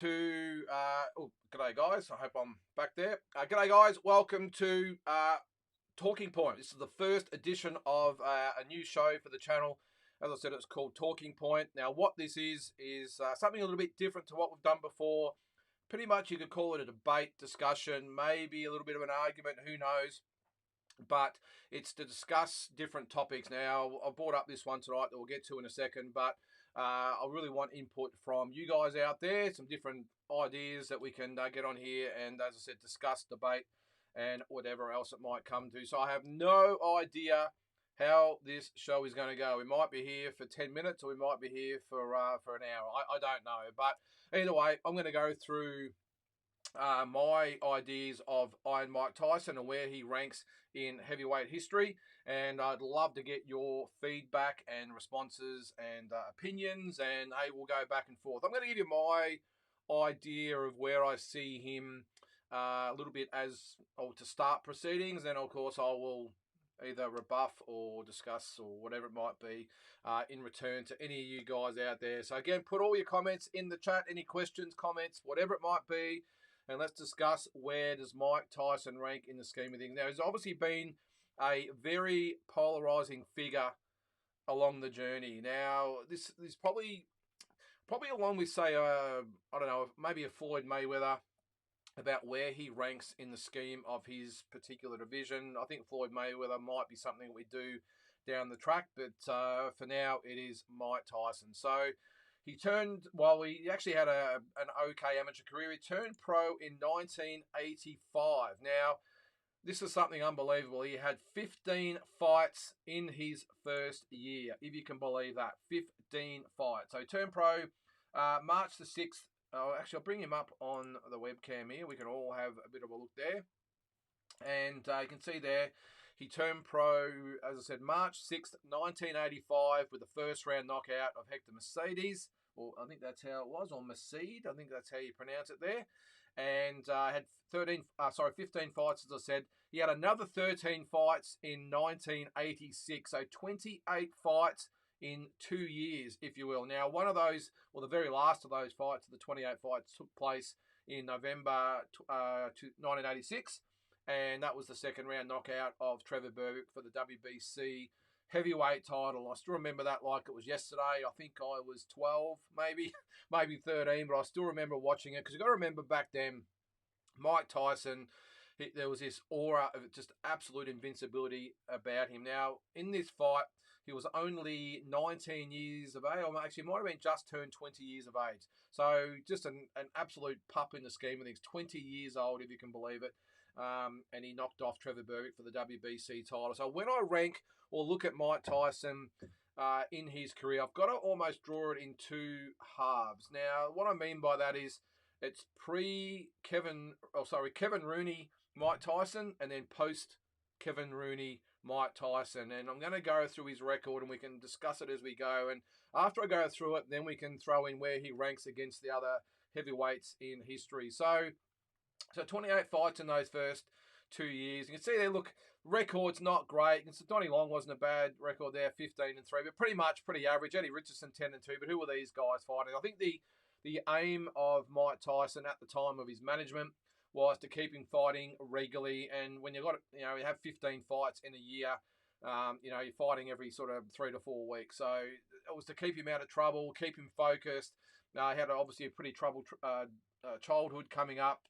G'day guys. I hope I'm back there. G'day guys. Welcome to Talking Point. This is the first edition of a new show for the channel. As I said, it's called Talking Point. Now, what this is something a little bit different to what we've done before. Pretty much, you could call it a debate, discussion, maybe a little bit of an argument. Who knows? But it's to discuss different topics. Now, I brought up this one tonight that we'll get to in a second, but I really want input from you guys out there, some different ideas that we can get on here and, as I said, discuss, debate, and whatever else it might come to. So I have no idea how this show is going to go. We might be here for 10 minutes or we might be here for an hour. I don't know. But either way, I'm going to go through my ideas of Iron Mike Tyson and where he ranks in heavyweight history. And I'd love to get your feedback and responses and opinions. And hey, we'll go back and forth. I'm going to give you my idea of where I see him a little bit to start proceedings. Then, of course, I will either rebuff or discuss or whatever it might be in return to any of you guys out there. So again, put all your comments in the chat, any questions, comments, whatever it might be, and let's discuss where does Mike Tyson rank in the scheme of things. Now, he's obviously been a very polarizing figure along the journey. Now, this is probably along with, say, I don't know, maybe a Floyd Mayweather, about where he ranks in the scheme of his particular division. I think Floyd Mayweather might be something we do down the track, but for now, it is Mike Tyson. So he he actually had an okay amateur career. He turned pro in 1985. Now, this is something unbelievable. He had 15 fights in his first year, if you can believe that. 15 fights. So he turned pro March the 6th. I'll bring him up on the webcam here. We can all have a bit of a look there. And you can see there, he turned pro, as I said, March 6th, 1985, with the first round knockout of Hector Mercedes. Or I think that's how it was, or Mercedes. I think that's how you pronounce it there. And had 15 fights, as I said. He had another 13 fights in 1986. So 28 fights in 2 years, if you will. Now, one of those, or the very last of those fights, the 28 fights, took place in November 1986, and that was the second round knockout of Trevor Berbick for the WBC heavyweight title. I still remember that like it was yesterday. I think I was 12, maybe, maybe 13, but I still remember watching it, because you've got to remember back then, Mike Tyson, there was this aura of just absolute invincibility about him. Now, in this fight, he was only 19 years of age, or actually might have been just turned 20 years of age. So just an absolute pup in the scheme of things, 20 years old, if you can believe it. And he knocked off Trevor Berbick for the WBC title. So when I rank or look at Mike Tyson in his career, I've got to almost draw it in two halves. Now, what I mean by that is it's Kevin Rooney, Mike Tyson, and then post Kevin Rooney, Mike Tyson. And I'm going to go through his record and we can discuss it as we go. And after I go through it, then we can throw in where he ranks against the other heavyweights in history. So 28 fights in those first 2 years. You can see there, look, record's not great. And so Donnie Long wasn't a bad record there, 15-3, but pretty average. Eddie Richardson, 10-2. But who were these guys fighting? I think the aim of Mike Tyson at the time of his management was to keep him fighting regularly. And when you have 15 fights in a year, you're fighting every sort of 3 to 4 weeks. So it was to keep him out of trouble, keep him focused. He had obviously a pretty troubled childhood coming up.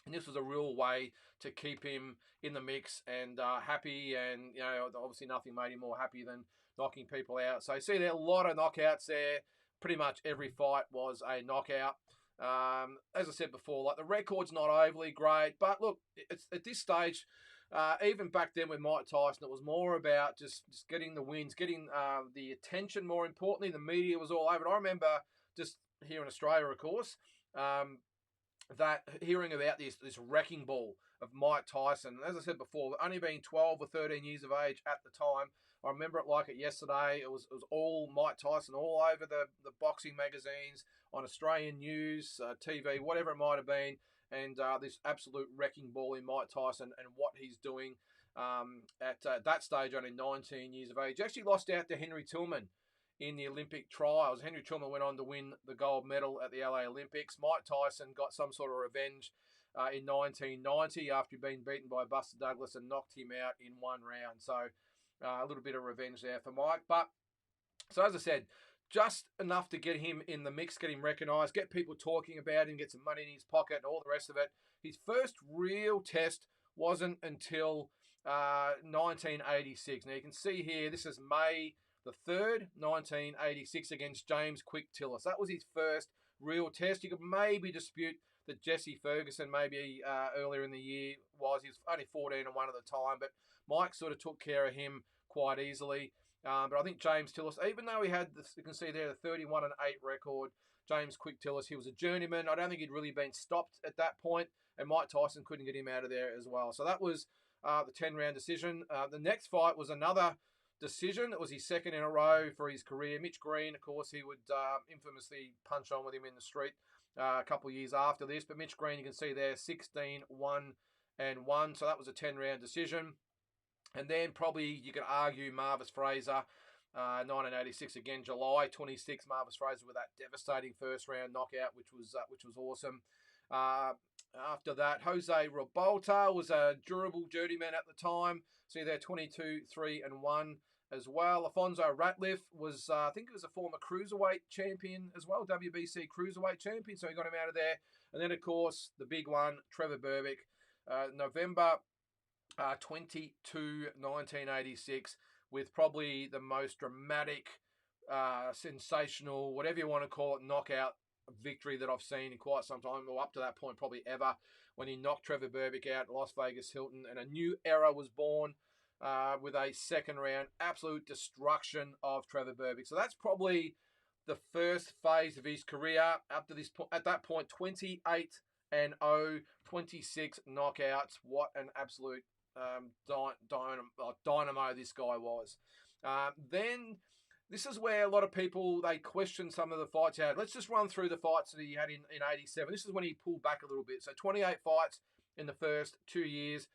And this was a real way to keep him in the mix and happy. And, obviously nothing made him more happy than knocking people out. So you see there, a lot of knockouts there. Pretty much every fight was a knockout. As I said before, like the record's not overly great, but look, it's at this stage, even back then with Mike Tyson, it was more about just getting the wins, getting the attention. More importantly, the media was all over it. I remember just here in Australia, of course, that hearing about this wrecking ball of Mike Tyson. As I said before, only being 12 or 13 years of age at the time, I remember it like it yesterday. It was all Mike Tyson all over the boxing magazines, on Australian news, TV, whatever it might have been, and this absolute wrecking ball in Mike Tyson and what he's doing at that stage, only 19 years of age. He actually lost out to Henry Tillman in the Olympic trials. Henry Truman went on to win the gold medal at the LA Olympics. Mike Tyson got some sort of revenge in 1990 after he'd been beaten by Buster Douglas and knocked him out in one round. So a little bit of revenge there for Mike. But so as I said, just enough to get him in the mix, get him recognised, get people talking about him, get some money in his pocket and all the rest of it. His first real test wasn't until 1986. Now you can see here, this is May the 3rd, 1986 against James Quick Tillis. That was his first real test. You could maybe dispute that Jesse Ferguson maybe earlier in the year was. He was only 14-1 at the time, but Mike sort of took care of him quite easily. But I think James Tillis, even though he had, this, you can see there, the 31-8 record, James Quick Tillis, he was a journeyman. I don't think he'd really been stopped at that point, and Mike Tyson couldn't get him out of there as well. So that was the 10-round decision. The next fight was another decision. It was his second in a row for his career. Mitch Green, of course, he would infamously punch on with him in the street a couple of years after this. But Mitch Green, you can see there, 16-1-1. So that was a 10-round decision. And then probably you could argue Marvis Fraser, 1986 again, July 26. Marvis Fraser with that devastating first round knockout, which was awesome. After that, Jose Revolta was a durable journeyman at the time. See there, 22-3-1 as well. Alfonso Ratliff was, I think he was a former cruiserweight champion as well, WBC cruiserweight champion, so he got him out of there. And then, of course, the big one, Trevor Berbick, November 22, 1986, with probably the most dramatic, sensational, whatever you want to call it, knockout victory that I've seen in quite some time, or up to that point probably ever, when he knocked Trevor Berbick out at Las Vegas Hilton, and a new era was born with a second round absolute destruction of Trevor Berbick. So that's probably the first phase of his career. Up to this point, at that point, 28-0, 26 knockouts. What an absolute dynamo this guy was. Then this is where a lot of people, they question some of the fights he had. Let's just run through the fights that he had in 87. This is when he pulled back a little bit. So 28 fights in the first 2 years.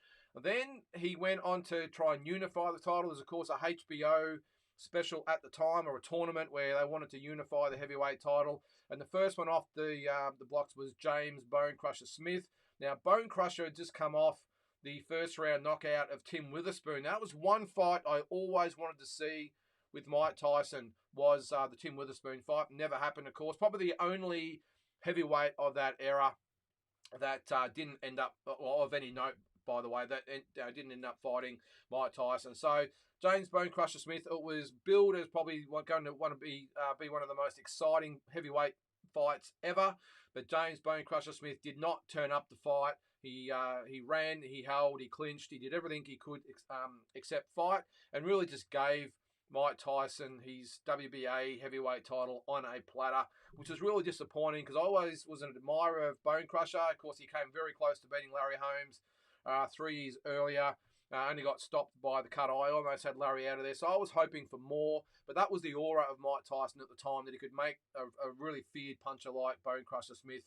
Then he went on to try and unify the title. There's, of course, a HBO special at the time, or a tournament where they wanted to unify the heavyweight title. And the first one off the blocks was James Bone Crusher Smith. Now, Bone Crusher had just come off the first round knockout of Tim Witherspoon. Now, that was one fight I always wanted to see with Mike Tyson, was the Tim Witherspoon fight. Never happened, of course. Probably the only heavyweight of that era that didn't end up, or of any note, by the way, that didn't end up fighting Mike Tyson. So James Bone Crusher Smith, it was billed as probably going to want to be one of the most exciting heavyweight fights ever. But James Bone Crusher Smith did not turn up to fight. He ran, he held, he clinched, he did everything he could except fight, and really just gave Mike Tyson his WBA heavyweight title on a platter, which was really disappointing because I always was an admirer of Bone Crusher. Of course, he came very close to beating Larry Holmes 3 years earlier. Only got stopped by the cut eye. Almost had Larry out of there. So I was hoping for more, but that was the aura of Mike Tyson at the time, that he could make a really feared puncher like Bone Crusher Smith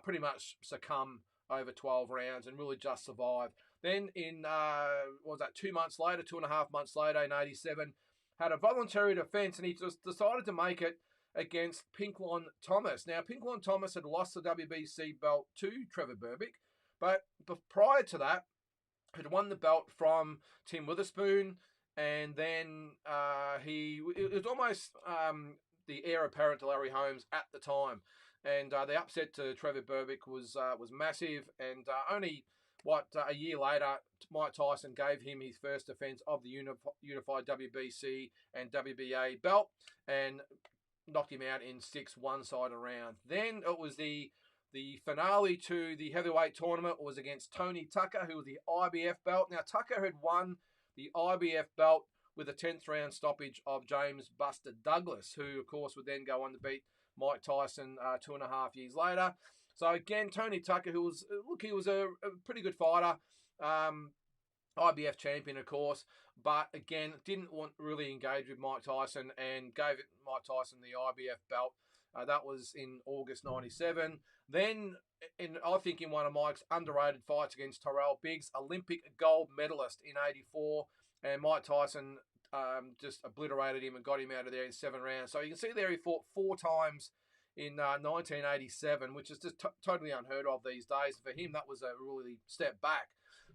pretty much succumb over 12 rounds and really just survive. Then in, 2 months later, 2.5 months later, in 87, had a voluntary defence, and he just decided to make it against Pinklon Thomas. Now, Pinklon Thomas had lost the WBC belt to Trevor Berbick, but prior to that, had won the belt from Tim Witherspoon, and then it was almost the heir apparent to Larry Holmes at the time. And the upset to Trevor Berbick was massive, and only a year later, Mike Tyson gave him his first defence of the unified WBC and WBA belt, and knocked him out in 6 one-sided rounds. Then it was the finale to the heavyweight tournament was against Tony Tucker, who was the IBF belt. Now, Tucker had won the IBF belt with a 10th round stoppage of James Buster Douglas, who, of course, would then go on to beat Mike Tyson 2.5 years later. So again, Tony Tucker, he was a pretty good fighter, IBF champion, of course, but again, didn't want really engage with Mike Tyson, and gave Mike Tyson the IBF belt. That was in August 97. Then, I think in one of Mike's underrated fights against Terrell Biggs, Olympic gold medalist in 84, and Mike Tyson just obliterated him and got him out of there in 7 rounds. So you can see there he fought 4 times in 1987, which is just totally unheard of these days. For him, that was a really step back.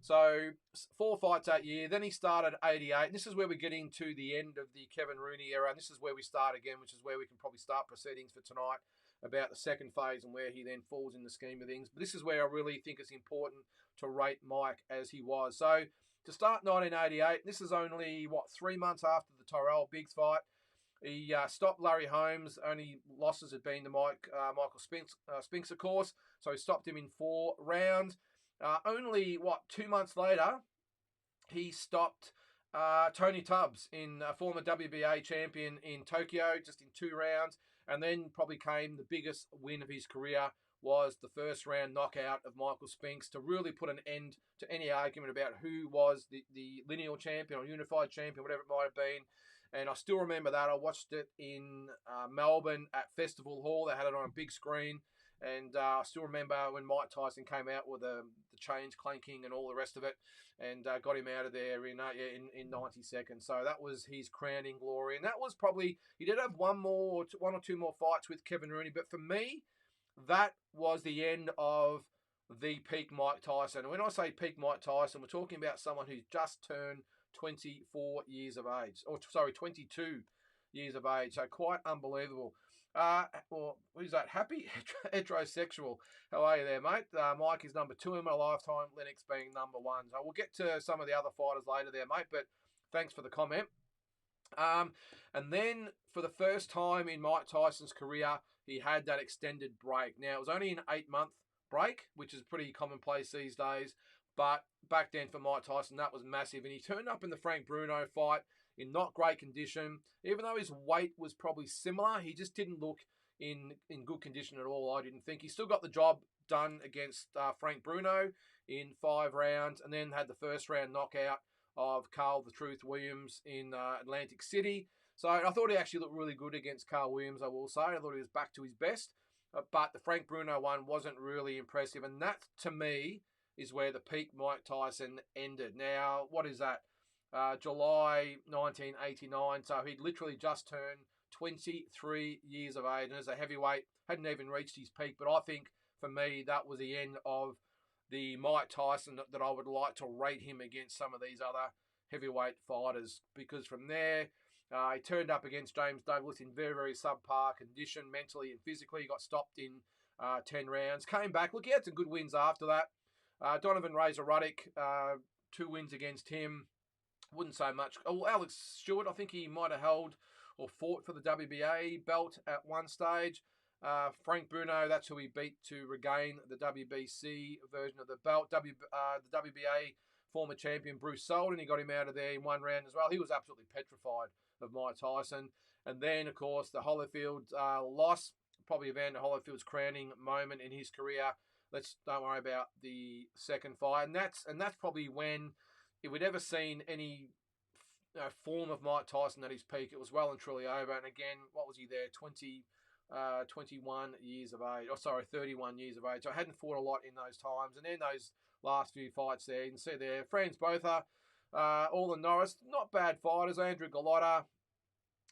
So 4 fights that year. Then he started 88. And this is where we're getting to the end of the Kevin Rooney era. And this is where we start again, which is where we can probably start proceedings for tonight about the second phase and where he then falls in the scheme of things. But this is where I really think it's important to rate Mike as he was. So to start 1988, this is only, 3 months after the Tyrell Biggs fight. He stopped Larry Holmes. Only losses had been to Michael Spinks, of course. So he stopped him in 4 rounds. Only, 2 months later, he stopped Tony Tubbs, in former WBA champion in Tokyo, just in 2 rounds. And then probably came the biggest win of his career, was the first round knockout of Michael Spinks to really put an end to any argument about who was the lineal champion or unified champion, whatever it might have been. And I still remember that. I watched it in Melbourne at Festival Hall. They had it on a big screen. And I still remember when Mike Tyson came out with the chains clanking and all the rest of it, and got him out of there in 90 seconds. So that was his crowning glory. And that was probably, he did have one or two more fights with Kevin Rooney. But for me, that was the end of the peak Mike Tyson. And when I say peak Mike Tyson, we're talking about someone who's just turned 24 years of age. 22 years of age. So quite unbelievable. Well, what is that? Happy heterosexual. How are you there, mate? Mike is number 2 in my lifetime. Lennox being number 1. So we'll get to some of the other fighters later there, mate. But thanks for the comment. And then for the first time in Mike Tyson's career, he had that extended break. Now, it was only an 8-month break, which is pretty commonplace these days. But back then for Mike Tyson, that was massive. And he turned up in the Frank Bruno fight in not great condition. Even though his weight was probably similar, he just didn't look in good condition at all, I didn't think. He still got the job done against Frank Bruno in 5 rounds, and then had the first round knockout of Carl the Truth Williams in Atlantic City. So I thought he actually looked really good against Carl Williams, I will say. I thought he was back to his best. But the Frank Bruno one wasn't really impressive. And that, to me, is where the peak Mike Tyson ended. Now, what is that? July 1989. So he'd literally just turned 23 years of age. And as a heavyweight, hadn't even reached his peak. But I think, for me, that was the end of the Mike Tyson that I would like to rate him against some of these other heavyweight fighters. Because from there, he turned up against James Douglas in very, very subpar condition, mentally and physically. He got stopped in 10 rounds. Came back. Look, he had some good wins after that. Donovan Razor Ruddock, 2 wins against him. Wouldn't say much. Oh, Alex Stewart, I think he might have held or fought for the WBA belt at one stage. Frank Bruno, that's who he beat to regain the WBC version of the belt. The WBA former champion Bruce Seldon, he got him out of there in 1 round as well. He was absolutely petrified of Mike Tyson. And then, of course, the Holyfield loss, probably Evander Holyfield's crowning moment in his career. Don't worry about the second fight. And that's probably when, if we'd ever seen any form of Mike Tyson at his peak, it was well and truly over. And again, what was he there? 21 years of age. 31 years of age. So I hadn't fought a lot in those times. And then those last few fights there, you can see there, Franz Botha, Orlin Norris, not bad fighters. Andrew Gallotta, of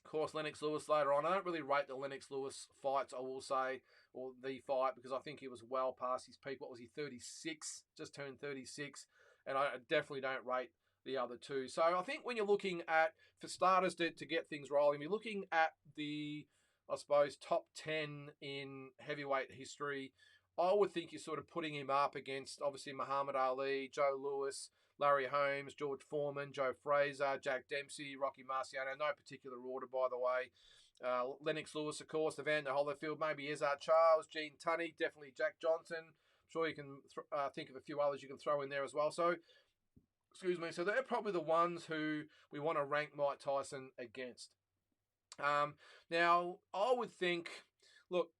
course, Lennox Lewis later on. I don't really rate the Lennox Lewis fights, I will say, or the fight, because I think he was well past his peak. What was he, 36? Just turned 36. And I definitely don't rate the other two. So I think when you're looking at, for starters, to get things rolling, you're looking at the, I suppose, top 10 in heavyweight history. I would think you're sort of putting him up against, obviously, Muhammad Ali, Joe Louis, Larry Holmes, George Foreman, Joe Fraser, Jack Dempsey, Rocky Marciano. No particular order, by the way. Lennox Lewis, of course, Evander Holyfield, maybe Izzard Charles, Gene Tunney, definitely Jack Johnson. I'm sure you can think of a few others you can throw in there as well. So, excuse me. So they're probably the ones who we want to rank Mike Tyson against. Now, I would think, look,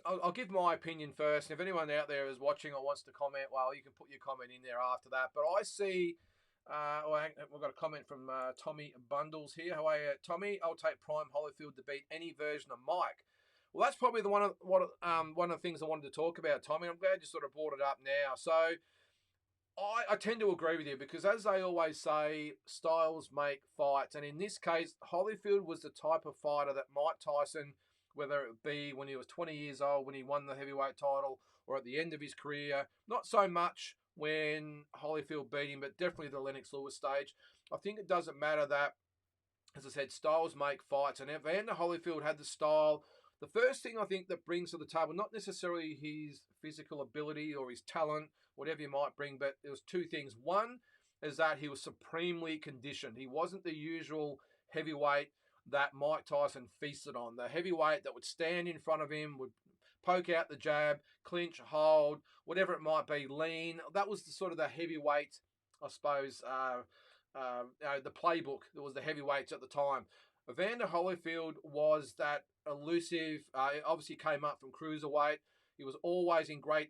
I'll give my opinion first. And if anyone out there is watching or wants to comment, well, you can put your comment in there after that. But I see, we've got a comment from Tommy Bundles here. How are you, Tommy? I'll take Prime Holyfield to beat any version of Mike. Well, that's probably one of the things I wanted to talk about, Tommy. I'm glad you sort of brought it up now. So I tend to agree with you because, as they always say, styles make fights. And in this case, Holyfield was the type of fighter that Mike Tyson, whether it be when he was 20 years old, when he won the heavyweight title, or at the end of his career, not so much when Holyfield beat him, but definitely the Lennox Lewis stage. I think it doesn't matter that, as I said, styles make fights. And Evander Holyfield had the style. The first thing I think that brings to the table, not necessarily his physical ability or his talent, whatever you might bring, but there was two things. One is that he was supremely conditioned. He wasn't the usual heavyweight that Mike Tyson feasted on. The heavyweight that would stand in front of him, would poke out the jab, clinch, hold, whatever it might be, lean. That was the sort of the heavyweight, I suppose, the playbook. That was the heavyweights at the time. Evander Holyfield was that elusive. He obviously came up from cruiserweight. He was always in great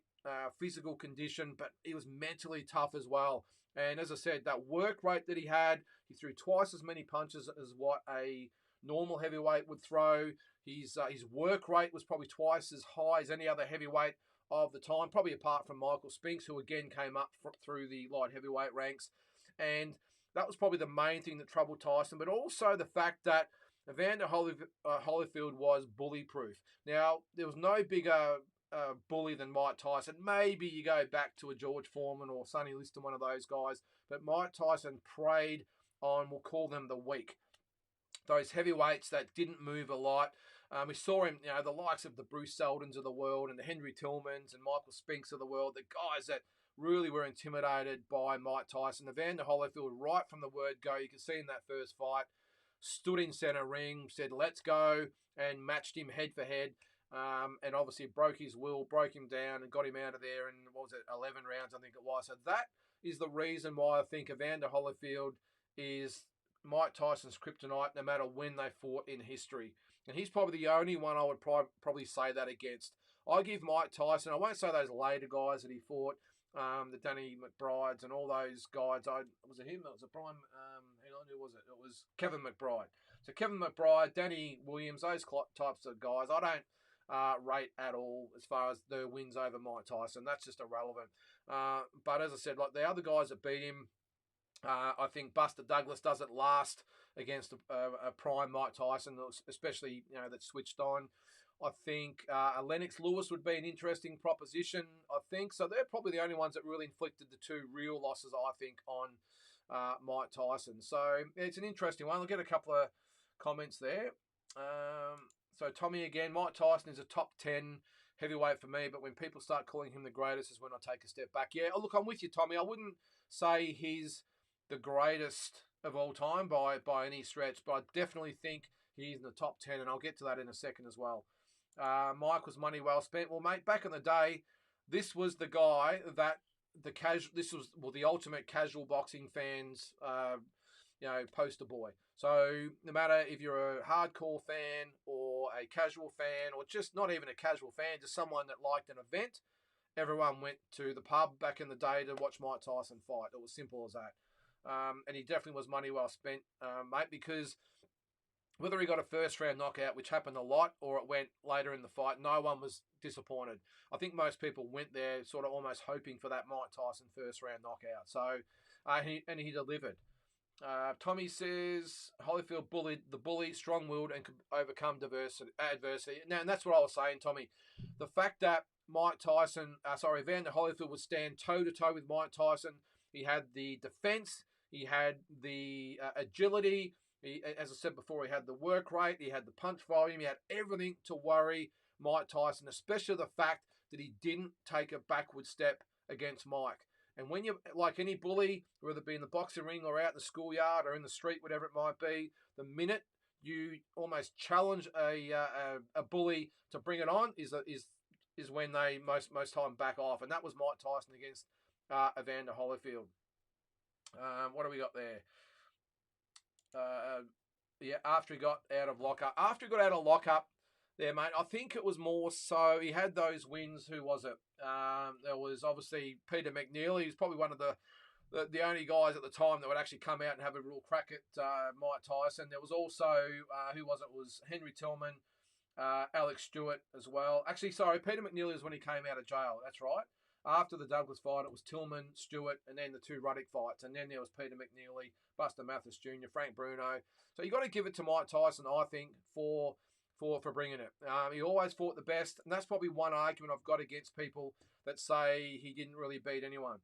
physical condition, but he was mentally tough as well. And as I said, that work rate that he had, he threw twice as many punches as what a normal heavyweight would throw. His work rate was probably twice as high as any other heavyweight of the time, probably apart from Michael Spinks, who again came up through the light heavyweight ranks. And that was probably the main thing that troubled Tyson, but also the fact that Evander Holyfield was bully proof. Now, there was no bigger bully than Mike Tyson. Maybe you go back to a George Foreman or Sonny Liston, one of those guys, but Mike Tyson preyed on, we'll call them the weak, those heavyweights that didn't move a lot. We saw him, the likes of the Bruce Seldons of the world and the Henry Tillmans and Michael Spinks of the world, the guys that really were intimidated by Mike Tyson. Evander Holyfield, right from the word go, you can see in that first fight, stood in center ring, said, let's go, and matched him head for head. And obviously broke his will, broke him down, and got him out of there in, 11 rounds, I think it was. So that is the reason why I think Evander Holyfield is Mike Tyson's kryptonite, no matter when they fought in history. And he's probably the only one I would probably say that against. I give Mike Tyson, I won't say those later guys that he fought, the Danny McBrides and all those guys. Was it him? That was a Brian. Hang on, who was it? It was Kevin McBride. So Kevin McBride, Danny Williams, those types of guys, I don't rate at all as far as the wins over Mike Tyson. That's just irrelevant. But as I said, like the other guys that beat him, I think Buster Douglas doesn't last against a prime Mike Tyson, especially that switched on. I think Lennox Lewis would be an interesting proposition, I think. So they're probably the only ones that really inflicted the two real losses, I think, on Mike Tyson. So it's an interesting one. I'll get a couple of comments there. So Tommy again, Mike Tyson is a top 10 heavyweight for me, but when people start calling him the greatest is when I take a step back. Yeah, look, I'm with you, Tommy. I wouldn't say he's the greatest of all time by any stretch, but I definitely think he's in the top 10, and I'll get to that in a second as well. Mike was money well spent. Well, mate, back in the day, this was the guy that this was the ultimate casual boxing fans, poster boy. So no matter if you're a hardcore fan or a casual fan or just not even a casual fan, just someone that liked an event, everyone went to the pub back in the day to watch Mike Tyson fight. It was simple as that. And he definitely was money well spent, mate, because whether he got a first round knockout, which happened a lot, or it went later in the fight, no one was disappointed. I think most people went there sort of almost hoping for that Mike Tyson first round knockout. So, he delivered. Tommy says Holyfield bullied the bully, strong-willed, and could overcome adversity. Now, and that's what I was saying, Tommy. The fact that Evander Holyfield would stand toe-to-toe with Mike Tyson. He had the defense. He had the agility. He, as I said before, he had the work rate. He had the punch volume. He had everything to worry Mike Tyson, especially the fact that he didn't take a backward step against Mike. And when you're like any bully, whether it be in the boxing ring or out in the schoolyard or in the street, whatever it might be, the minute you almost challenge a bully to bring it on is when they most time back off. And that was Mike Tyson against Evander Holyfield. What do we got there? After he got out of lockup. There, mate, I think it was more so he had those wins. Who was it? There was obviously Peter McNeely. He's probably one of the only guys at the time that would actually come out and have a real crack at Mike Tyson. There was also, who was it? It was Henry Tillman, Alex Stewart as well. Actually, sorry, Peter McNeely was when he came out of jail. That's right. After the Douglas fight, it was Tillman, Stewart, and then the two Ruddock fights. And then there was Peter McNeely, Buster Mathis Jr., Frank Bruno. So you got to give it to Mike Tyson, I think, for bringing it. He always fought the best, and that's probably one argument I've got against people that say he didn't really beat anyone.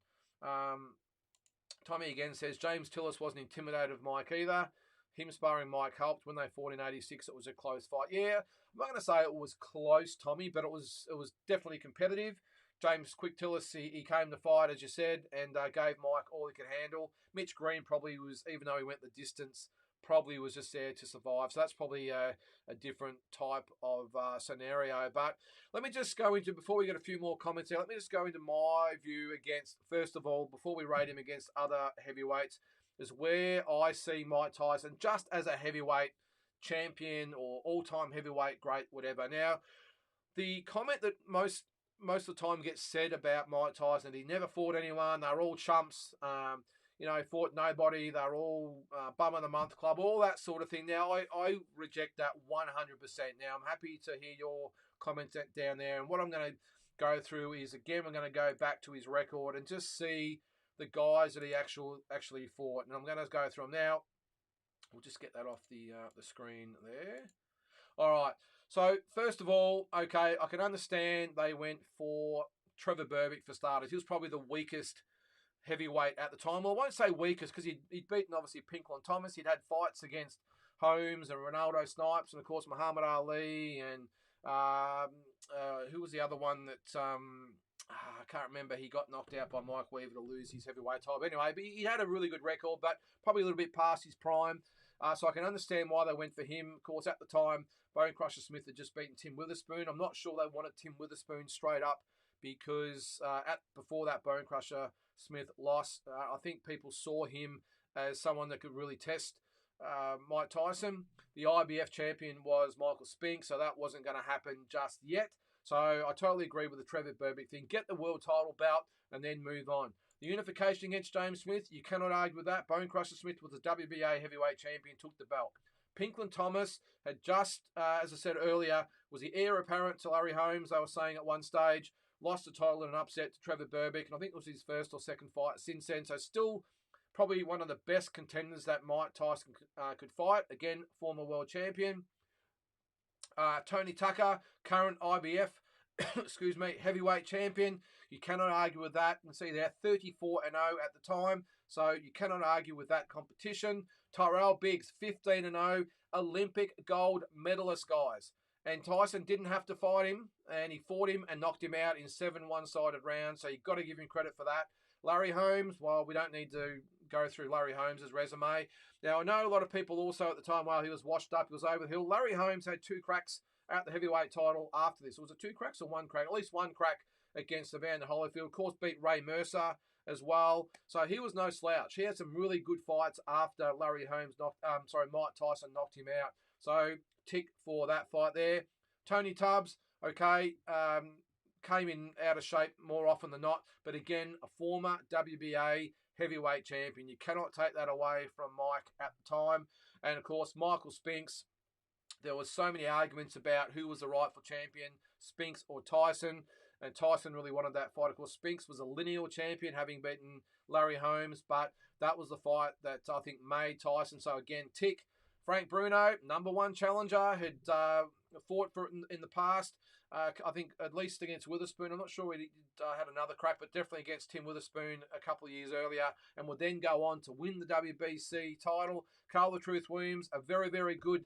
Tommy again says, James Tillis wasn't intimidated of Mike either. Him sparring Mike helped. When they fought in 86, it was a close fight. Yeah, I'm not going to say it was close, Tommy, but it was definitely competitive. James Quick Tillis, he came to fight, as you said, and gave Mike all he could handle. Mitch Green probably was, even though he went the distance, probably was just there to survive. So that's probably a different type of scenario. But let me just go into, before we get a few more comments out, let me just go into my view against, first of all, before we rate him against other heavyweights, is where I see Mike Tyson just as a heavyweight champion or all-time heavyweight great, whatever. Now, the comment that most of the time gets said about Mike Tyson, he never fought anyone, they're all chumps, fought nobody, they're all bum of the month club, all that sort of thing. Now, I reject that 100%. Now, I'm happy to hear your comments down there, and what I'm going to go through is, again, we're going to go back to his record and just see the guys that he actually fought, and I'm going to go through them now. We'll just get that off the screen there. All right. So, first of all, okay, I can understand they went for Trevor Berbick for starters. He was probably the weakest heavyweight at the time. Well, I won't say weakest because he'd beaten, obviously, Pinklon Thomas. He'd had fights against Holmes and Ronaldo Snipes and, of course, Muhammad Ali and who was the other one that I can't remember. He got knocked out by Mike Weaver to lose his heavyweight title. But anyway, he had a really good record, but probably a little bit past his prime. So I can understand why they went for him. Of course, at the time, Bone Crusher Smith had just beaten Tim Witherspoon. I'm not sure they wanted Tim Witherspoon straight up because before that Bone Crusher Smith lost, I think people saw him as someone that could really test Mike Tyson. The IBF champion was Michael Spink, so that wasn't going to happen just yet. So I totally agree with the Trevor Berbick thing. Get the world title bout and then move on. The unification against James Smith, you cannot argue with that. Bone Crusher Smith was the WBA heavyweight champion, took the belt. Pinklon Thomas had just, as I said earlier, was the heir apparent to Larry Holmes, they were saying at one stage, lost the title in an upset to Trevor Berbick, and I think it was his first or second fight since then. So still probably one of the best contenders that Mike Tyson could fight. Again, former world champion. Tony Tucker, current IBF, excuse me, heavyweight champion. You cannot argue with that. You can see they're 34-0 at the time, so you cannot argue with that competition. Tyrell Biggs, 15-0, Olympic gold medalist, guys. And Tyson didn't have to fight him, and he fought him and knocked him out in 7 one-sided rounds, so you've got to give him credit for that. Larry Holmes, well, we don't need to go through Larry Holmes' resume. Now, I know a lot of people also at the time, while he was washed up, he was over the hill. Larry Holmes had 2 cracks at the heavyweight title after this. Was it 2 cracks or 1 crack? At least 1 crack against Evander Holyfield. Of course, beat Ray Mercer as well. So he was no slouch. He had some really good fights after Mike Tyson knocked him out. So tick for that fight there. Tony Tubbs, okay, came in out of shape more often than not. But again, a former WBA heavyweight champion. You cannot take that away from Mike at the time. And of course, Michael Spinks. There was so many arguments about who was the rightful champion, Spinks or Tyson. And Tyson really wanted that fight. Of course, Spinks was a lineal champion, having beaten Larry Holmes. But that was the fight that I think made Tyson. So again, tick. Frank Bruno, #1 challenger, had fought for it in the past. I think at least against Witherspoon. I'm not sure he had another crack, but definitely against Tim Witherspoon a couple of years earlier, and would then go on to win the WBC title. Carl the Truth Williams, a very, very good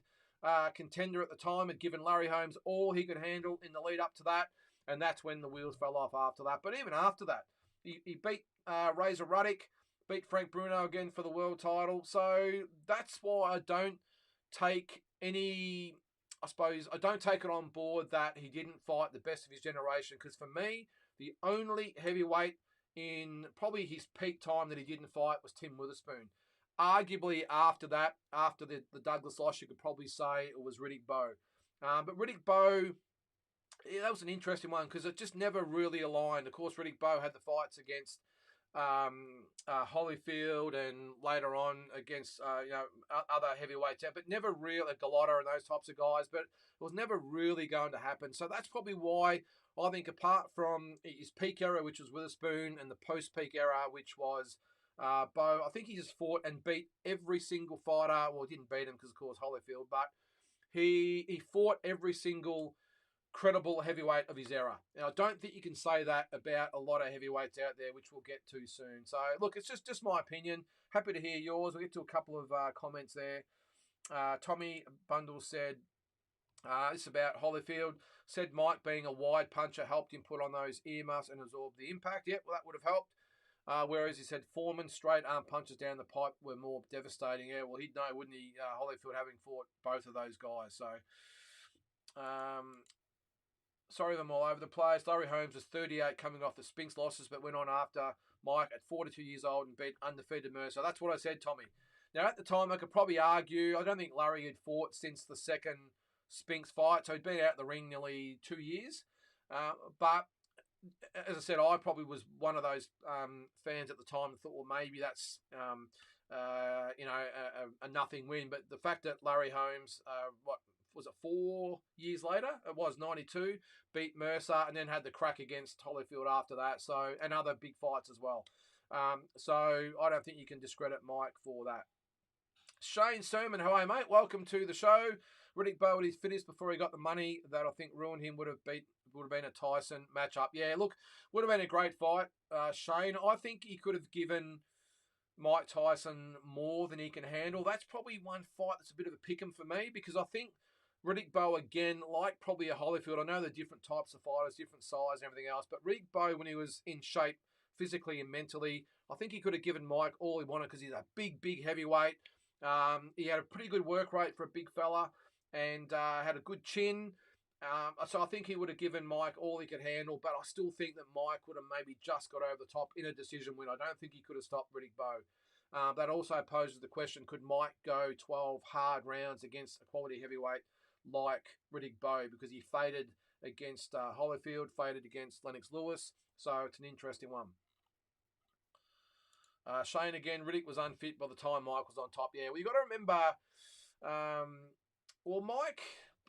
contender at the time, had given Larry Holmes all he could handle in the lead up to that, and that's when the wheels fell off after that. But even after that, he beat Razor Ruddock, beat Frank Bruno again for the world title. So that's why I don't take any... I suppose I don't take it on board that he didn't fight the best of his generation, because for me, the only heavyweight in probably his peak time that he didn't fight was Tim Witherspoon. Arguably after that, after the Douglas loss, you could probably say it was Riddick Bowe. But Riddick Bowe, yeah, that was an interesting one because it just never really aligned. Of course, Riddick Bowe had the fights against Holyfield and later on against other heavyweights, but never really Gallotta and those types of guys. But it was never really going to happen. So that's probably why I think apart from his peak era, which was Witherspoon, and the post-peak era, which was Bowe, I think he just fought and beat every single fighter. Well, he didn't beat him because, of course, Holyfield, but he fought every single credible heavyweight of his era. Now, I don't think you can say that about a lot of heavyweights out there, which we'll get to soon. So, look, it's just my opinion. Happy to hear yours. We'll get to a couple of comments there. Tommy Bundle said, this is about Holyfield. Said Mike being a wide puncher helped him put on those earmuffs and absorb the impact. Yep, well, that would have helped. Whereas he said Foreman straight arm punches down the pipe were more devastating. Yeah, well, he'd know, wouldn't he, Holyfield, having fought both of those guys. So, sorry, them all over the place. Larry Holmes was 38 coming off the Spinks losses, but went on after Mike at 42 years old and beat undefeated Mercer. That's what I said, Tommy. Now, at the time, I could probably argue, I don't think Larry had fought since the second Spinks fight, so he'd been out the ring nearly 2 years. But as I said, I probably was one of those fans at the time that thought, well, maybe that's a nothing win. But the fact that Larry Holmes, what was it, 4 years later? It was 92, beat Mercer, and then had the crack against Holyfield after that. So, and other big fights as well. So I don't think you can discredit Mike for that. Shane Sermon, hi mate, welcome to the show. Riddick Bowe, he's finished before he got the money that I think ruined him. Would have been a Tyson matchup. Yeah, look, would have been a great fight. Shane, I think he could have given Mike Tyson more than he can handle. That's probably one fight that's a bit of a pick'em for me, because I think Riddick Bowe, again, like probably a Holyfield, I know they're different types of fighters, different size and everything else, but Riddick Bowe, when he was in shape physically and mentally, I think he could have given Mike all he wanted, because he's a big heavyweight. He had a pretty good work rate for a big fella, and had a good chin. So I think he would have given Mike all he could handle, but I still think that Mike would have maybe just got over the top in a decision win. I don't think he could have stopped Riddick Bowe. That also poses the question, could Mike go 12 hard rounds against a quality heavyweight like Riddick Bowe, because he faded against Holyfield, faded against Lennox Lewis, so it's an interesting one. Shane again, Riddick was unfit by the time Mike was on top. Yeah, well, you got to remember, Mike,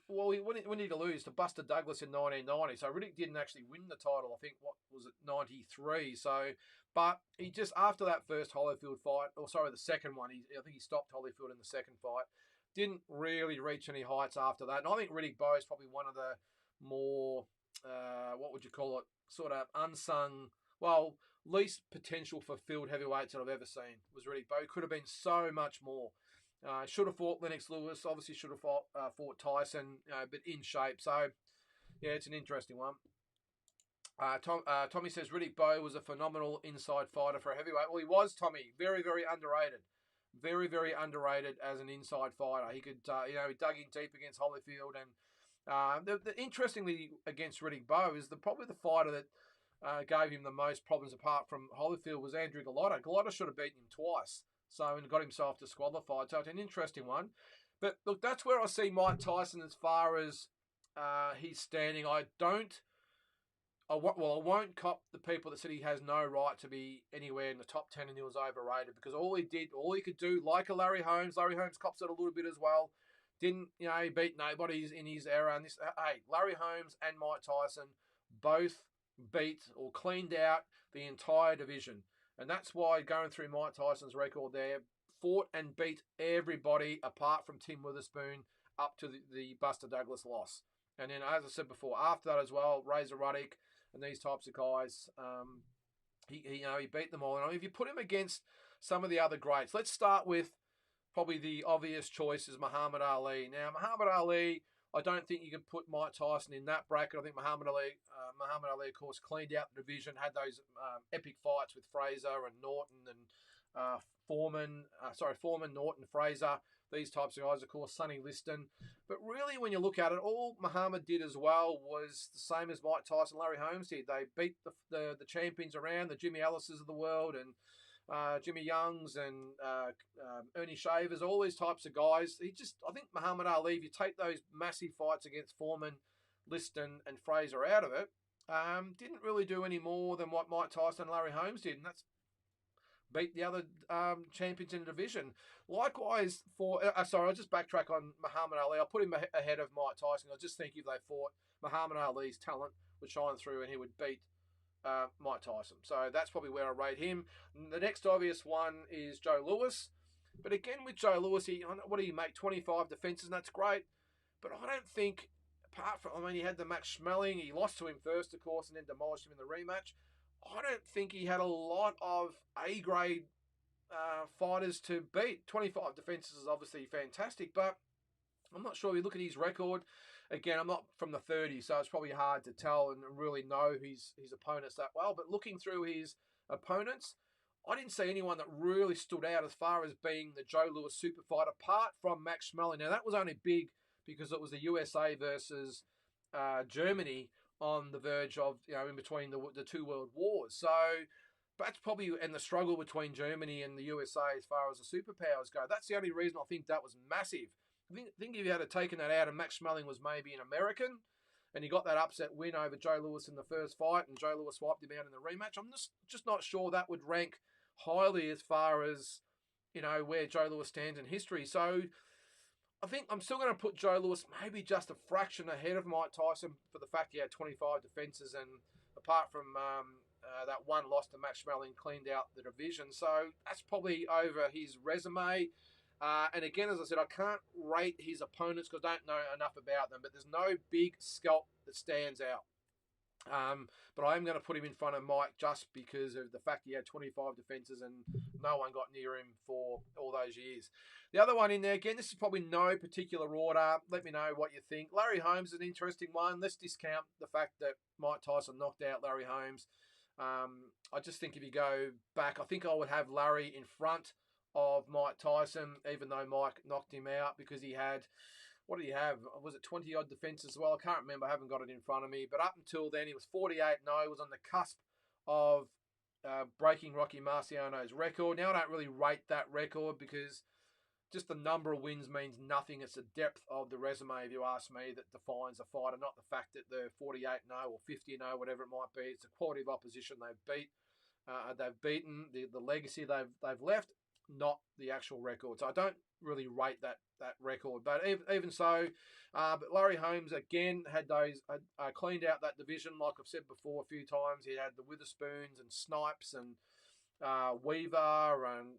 we need to lose to Buster Douglas in 1990, so Riddick didn't actually win the title. I think, what was it, 93? So, but he just, after that first Holyfield fight, the second one, I think he stopped Holyfield in the second fight. Didn't really reach any heights after that. And I think Riddick Bowe is probably one of the more, what would you call it, sort of unsung, least potential for field heavyweights that I've ever seen was Riddick Bowe. Could have been so much more. Should have fought Lennox Lewis. Obviously should have fought Tyson, but in shape. So, yeah, it's an interesting one. Tommy says Riddick Bowe was a phenomenal inside fighter for a heavyweight. Well, he was, Tommy. Very underrated. Very underrated as an inside fighter. He could, he dug in deep against Holyfield. And interestingly, against Riddick Bowe is probably the fighter that gave him the most problems apart from Holyfield was Andrew Gallotta. Gallotta should have beaten him twice, and got himself disqualified. So it's an interesting one. But look, that's where I see Mike Tyson as far as he's standing. I won't cop the people that said he has no right to be anywhere in the top 10 and he was overrated, because all he could do, like a Larry Holmes cops it a little bit as well. Didn't, he beat nobody in his era. And Larry Holmes and Mike Tyson both beat or cleaned out the entire division. And that's why, going through Mike Tyson's record there, fought and beat everybody apart from Tim Witherspoon up to the Buster Douglas loss. And then, as I said before, after that as well, Razor Ruddock and these types of guys, he beat them all. And if you put him against some of the other greats, let's start with probably the obvious choice is Muhammad Ali. Now, Muhammad Ali, I don't think you can put Mike Tyson in that bracket. I think Muhammad Ali, of course, cleaned out the division, had those epic fights with Fraser and Norton and Foreman, Norton, Fraser, these types of guys, of course, Sonny Liston. But really, when you look at it, all Muhammad did as well was the same as Mike Tyson and Larry Holmes did. They beat the champions around, the Jimmy Ellis's of the world, and Jimmy Youngs and Ernie Shavers, all these types of guys. I think Muhammad Ali, if you take those massive fights against Foreman, Liston, and Fraser out of it, didn't really do any more than what Mike Tyson and Larry Holmes did, and that's beat the other champions in the division. Likewise, I'll just backtrack on Muhammad Ali. I'll put him ahead of Mike Tyson. I just think if they fought, Muhammad Ali's talent would shine through and he would beat Mike Tyson. So that's probably where I rate him. The next obvious one is Joe Louis. But again, with Joe Louis, what do you make? 25 defences, and that's great. But I don't think, apart from, I mean, he had the Max Schmeling. He lost to him first, of course, and then demolished him in the rematch. I don't think he had a lot of A-grade fighters to beat. 25 defences is obviously fantastic, but I'm not sure. If you look at his record, again, I'm not from the 30s, so it's probably hard to tell and really know his opponents that well. But looking through his opponents, I didn't see anyone that really stood out as far as being the Joe Louis super fight, apart from Max Schmeling. Now, that was only big because it was the USA versus Germany on the verge of, in between the two world wars. So that's probably, and the struggle between Germany and the USA as far as the superpowers go. That's the only reason I think that was massive. I think if you had taken that out and Max Schmeling was maybe an American and he got that upset win over Joe Louis in the first fight and Joe Louis wiped him out in the rematch, I'm just not sure that would rank highly as far as, where Joe Louis stands in history. So I think I'm still going to put Joe Louis maybe just a fraction ahead of Mike Tyson for the fact he had 25 defences, and apart from that one loss to Max Schmeling, cleaned out the division. So that's probably over his resume. And again, as I said, I can't rate his opponents because I don't know enough about them, but there's no big scalp that stands out. But I am going to put him in front of Mike just because of the fact he had 25 defences and no one got near him for all those years. The other one in there, again, this is probably no particular order. Let me know what you think. Larry Holmes is an interesting one. Let's discount the fact that Mike Tyson knocked out Larry Holmes. I just think if you go back, I think I would have Larry in front of Mike Tyson, even though Mike knocked him out because he had, what did he have? Was it 20-odd defences as well? I can't remember. I haven't got it in front of me. But up until then, he was 48-0. He was on the cusp of breaking Rocky Marciano's record. Now, I don't really rate that record because just the number of wins means nothing. It's the depth of the resume, if you ask me, that defines a fighter, not the fact that they're 48-0 or 50-0, whatever it might be. It's the quality of opposition they've beaten, the legacy they've left, not the actual record. So I don't really rate that record. But even so, but Larry Holmes, again, had those cleaned out that division, like I've said before a few times. He had the Witherspoons and Snipes and Weaver and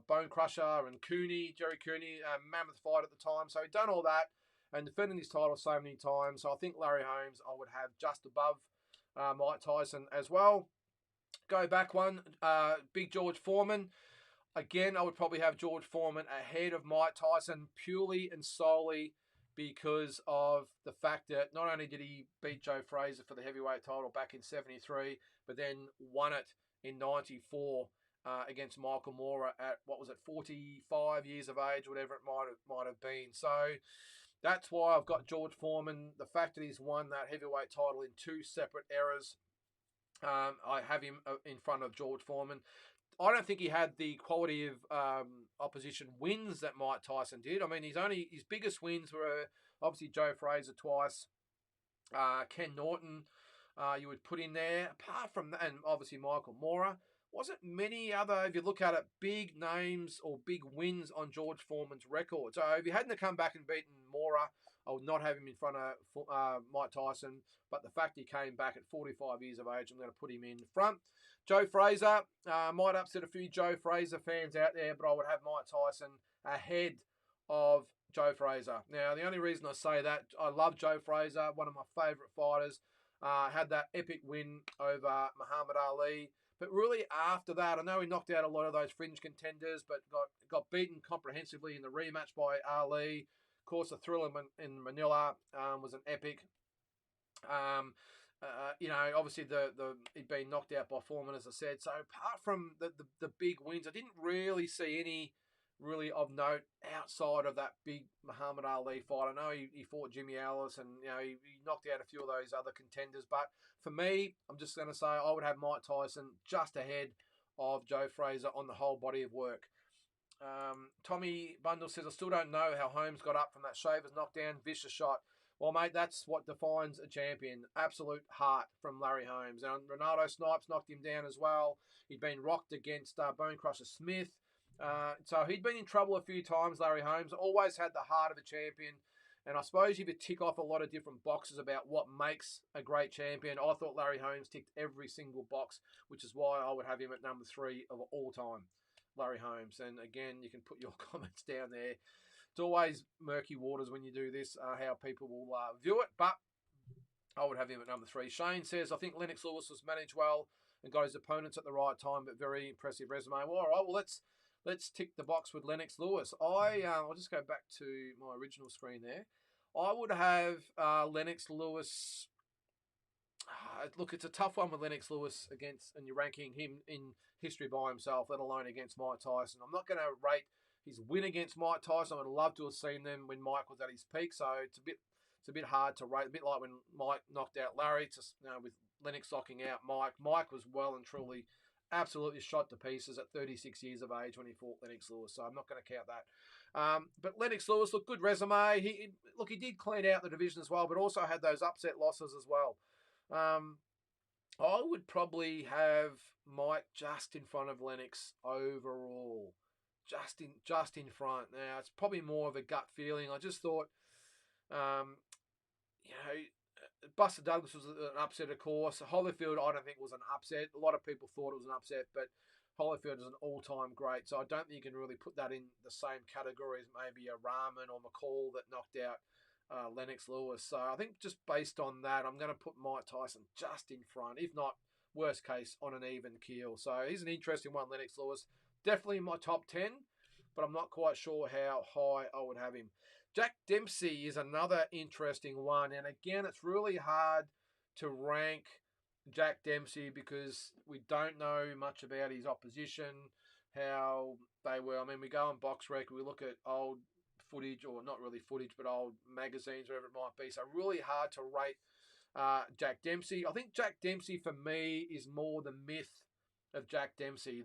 Bone Crusher and Jerry Cooney, mammoth fight at the time. So he'd done all that and defended his title so many times. So I think Larry Holmes I would have just above Mike Tyson as well. Go back one, Big George Foreman. Again, I would probably have George Foreman ahead of Mike Tyson purely and solely because of the fact that not only did he beat Joe Frazier for the heavyweight title back in '73, but then won it in '94 against Michael Moorer at, 45 years of age, whatever it might have been. So that's why I've got George Foreman. The fact that he's won that heavyweight title in two separate eras, I have him in front of George Foreman. I don't think he had the quality of opposition wins that Mike Tyson did. I mean, his biggest wins were obviously Joe Frazier twice, Ken Norton you would put in there. Apart from that, and obviously Michael Moorer, wasn't many other, if you look at it, big names or big wins on George Foreman's record. So if he hadn't come back and beaten Moorer, I would not have him in front of Mike Tyson. But the fact he came back at 45 years of age, I'm going to put him in front. Joe Frazier, might upset a few Joe Frazier fans out there, but I would have Mike Tyson ahead of Joe Frazier. Now, the only reason I say that, I love Joe Frazier, one of my favourite fighters. Had that epic win over Muhammad Ali. But really after that, I know he knocked out a lot of those fringe contenders, but got beaten comprehensively in the rematch by Ali. Of course, the Thriller in Manila was an epic. Obviously he'd been knocked out by Foreman, as I said. So apart from the big wins, I didn't really see any really of note outside of that big Muhammad Ali fight. I know he fought Jimmy Ellis and he knocked out a few of those other contenders. But for me, I'm just going to say I would have Mike Tyson just ahead of Joe Frazier on the whole body of work. Tommy Bundle says, I still don't know how Holmes got up from that Shavers knockdown, vicious shot. Well, mate, that's what defines a champion. Absolute heart from Larry Holmes. And Ronaldo Snipes knocked him down as well. He'd been rocked against Bone Crusher Smith. So he'd been in trouble a few times, Larry Holmes. Always had the heart of a champion. And I suppose if you tick off a lot of different boxes about what makes a great champion, I thought Larry Holmes ticked every single box, which is why I would have him at number 3 of all time, Larry Holmes. And again, you can put your comments down there. It's always murky waters when you do this, how people will view it, but I would have him at number 3. Shane says, I think Lennox Lewis was managed well and got his opponents at the right time, but very impressive resume. Well, all right, well, let's tick the box with Lennox Lewis. I'll just go back to my original screen there. I would have Lennox Lewis. Look, it's a tough one with Lennox Lewis against, and you're ranking him in history by himself, let alone against Mike Tyson. I'm not going to rate his win against Mike Tyson. I would love to have seen them when Mike was at his peak, so it's a bit hard to rate. A bit like when Mike knocked out Larry, with Lennox knocking out Mike. Mike was well and truly absolutely shot to pieces at 36 years of age when he fought Lennox Lewis, so I'm not going to count that. But Lennox Lewis, look, good resume. He did clean out the division as well, but also had those upset losses as well. I would probably have Mike just in front of Lennox overall. Just in front. Now, it's probably more of a gut feeling. I just thought, Buster Douglas was an upset, of course. Holyfield, I don't think was an upset. A lot of people thought it was an upset, but Holyfield is an all-time great, so I don't think you can really put that in the same category as maybe a Rahman or McCall that knocked out Lennox Lewis. So I think just based on that, I'm going to put Mike Tyson just in front, if not, worst case, on an even keel. So he's an interesting one, Lennox Lewis. Definitely in my top 10, but I'm not quite sure how high I would have him. Jack Dempsey is another interesting one, and again, it's really hard to rank Jack Dempsey because we don't know much about his opposition, how they were. I mean, we go on BoxRec, we look at old footage, or not really footage, but old magazines, whatever it might be. So really hard to rate Jack Dempsey. I think Jack Dempsey for me is more the myth of Jack Dempsey.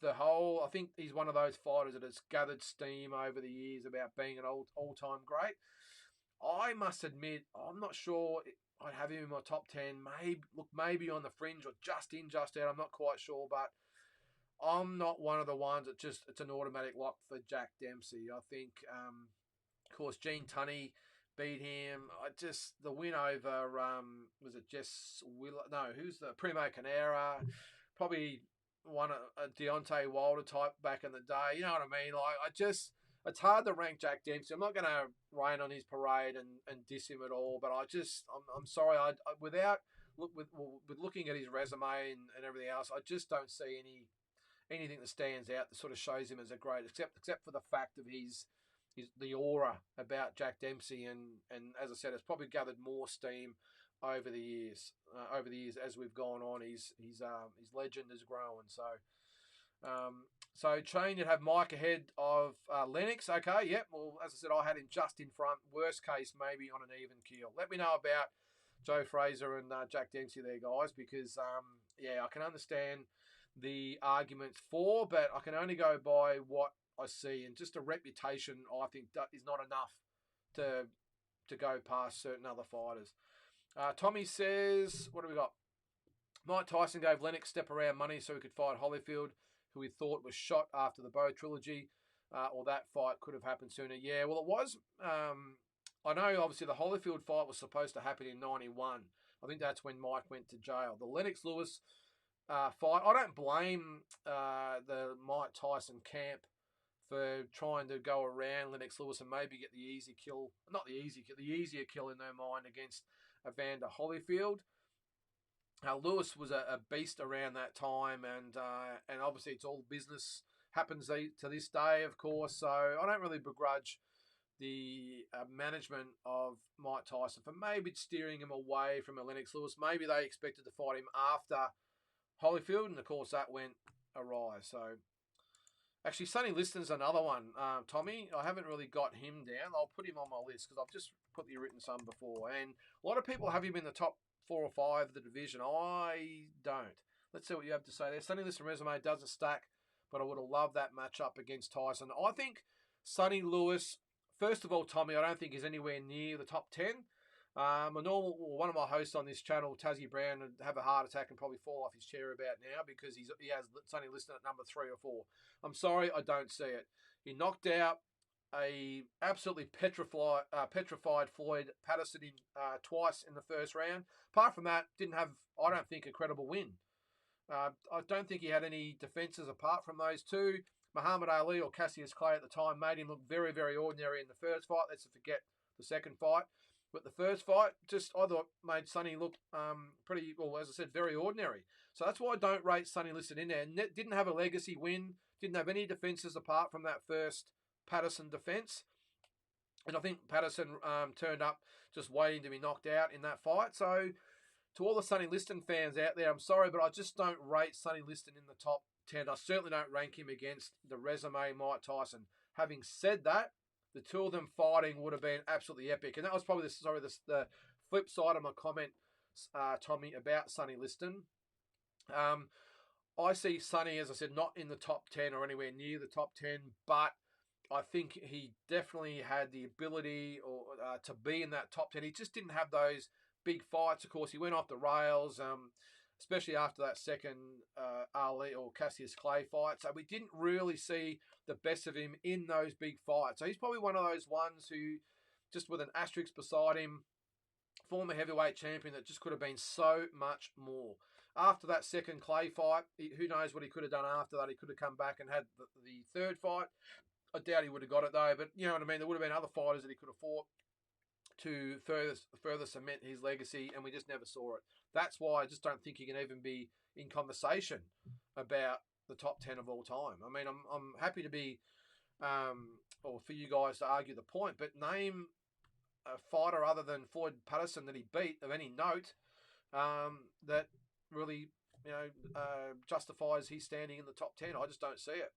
I think he's one of those fighters that has gathered steam over the years about being an all-time great. I must admit, I'm not sure I'd have him in my top 10. Maybe on the fringe or just in, just out. I'm not quite sure, but I'm not one of the ones that it's an automatic lock for Jack Dempsey. I think, of course, Gene Tunney beat him. The win over, was it Jess Willer? No, who's the Primo Canera? Probably one a Deontay Wilder type back in the day. You know what I mean? It's hard to rank Jack Dempsey. I'm not going to rain on his parade and diss him at all, but I'm sorry. With looking at his resume and everything else, I just don't see anything that stands out that sort of shows him as a great, except for the fact of the aura about Jack Dempsey, and as I said, it's probably gathered more steam over the years as we've gone on. His legend has grown. So Shane, you'd have Mike ahead of Lennox. Okay, yep. Well, as I said, I had him just in front. Worst case, maybe on an even keel. Let me know about Joe Fraser and Jack Dempsey there, guys, because I can understand the arguments for, but I can only go by what I see, and just a reputation I think is not enough to go past certain other fighters. Tommy says, what do we got? Mike Tyson gave Lennox step around money so he could fight Holyfield, who he thought was shot after the Bow trilogy, or that fight could have happened sooner. Yeah, well, it was. I know, obviously, the Holyfield fight was supposed to happen in 91. I think that's when Mike went to jail. The Lennox Lewis fight, I don't blame the Mike Tyson camp for trying to go around Lennox Lewis and maybe get the easy kill, not the easy kill, the easier kill in their mind against Evander Holyfield. Lewis was a beast around that time, and obviously it's all business, happens to this day, of course. So I don't really begrudge the management of Mike Tyson for maybe steering him away from a Lennox Lewis. Maybe they expected to fight him after Holyfield, and of course that went awry. So actually, Sonny Liston's another one, Tommy. I haven't really got him down. I'll put him on my list because I've just put the written some before. And a lot of people have him in the top 4 or 5 of the division. I don't. Let's see what you have to say there. Sonny Liston resume doesn't stack, but I would have loved that matchup against Tyson. I think Sonny Lewis, first of all, Tommy, I don't think he's anywhere near the top 10. One of my hosts on this channel, Tazzy Brown, would have a heart attack and probably fall off his chair about now because he has Sonny Liston at number 3 or 4. I'm sorry, I don't see it. He knocked out a absolutely petrified Floyd Patterson twice in the first round. Apart from that, didn't have, I don't think, a credible win. I don't think he had any defences apart from those two. Muhammad Ali or Cassius Clay at the time made him look very, very ordinary in the first fight. Let's forget the second fight. But the first fight, just I thought made Sonny look pretty, well, as I said, very ordinary. So that's why I don't rate Sonny Liston in there. Didn't have a legacy win. Didn't have any defences apart from that first Patterson defence. And I think Patterson turned up just waiting to be knocked out in that fight. So to all the Sonny Liston fans out there, I'm sorry, but I just don't rate Sonny Liston in the top 10. I certainly don't rank him against the resume Mike Tyson. Having said that, the two of them fighting would have been absolutely epic. And that was probably the flip side of my comment, Tommy, about Sonny Liston. I see Sonny, as I said, not in the top 10 or anywhere near the top 10, but I think he definitely had the ability to be in that top 10. He just didn't have those big fights. Of course, he went off the rails, especially after that second Ali or Cassius Clay fight. So we didn't really see the best of him in those big fights. So he's probably one of those ones who, just with an asterisk beside him, former heavyweight champion that just could have been so much more. After that second Clay fight, who knows what he could have done after that. He could have come back and had the third fight. I doubt he would have got it though, but you know what I mean? There would have been other fighters that he could have fought to further cement his legacy, and we just never saw it. That's why I just don't think he can even be in conversation about the top 10 of all time. I mean, I'm happy to be, or for you guys to argue the point, but name a fighter other than Floyd Patterson that he beat of any note that really, justifies his standing in the top 10. I just don't see it.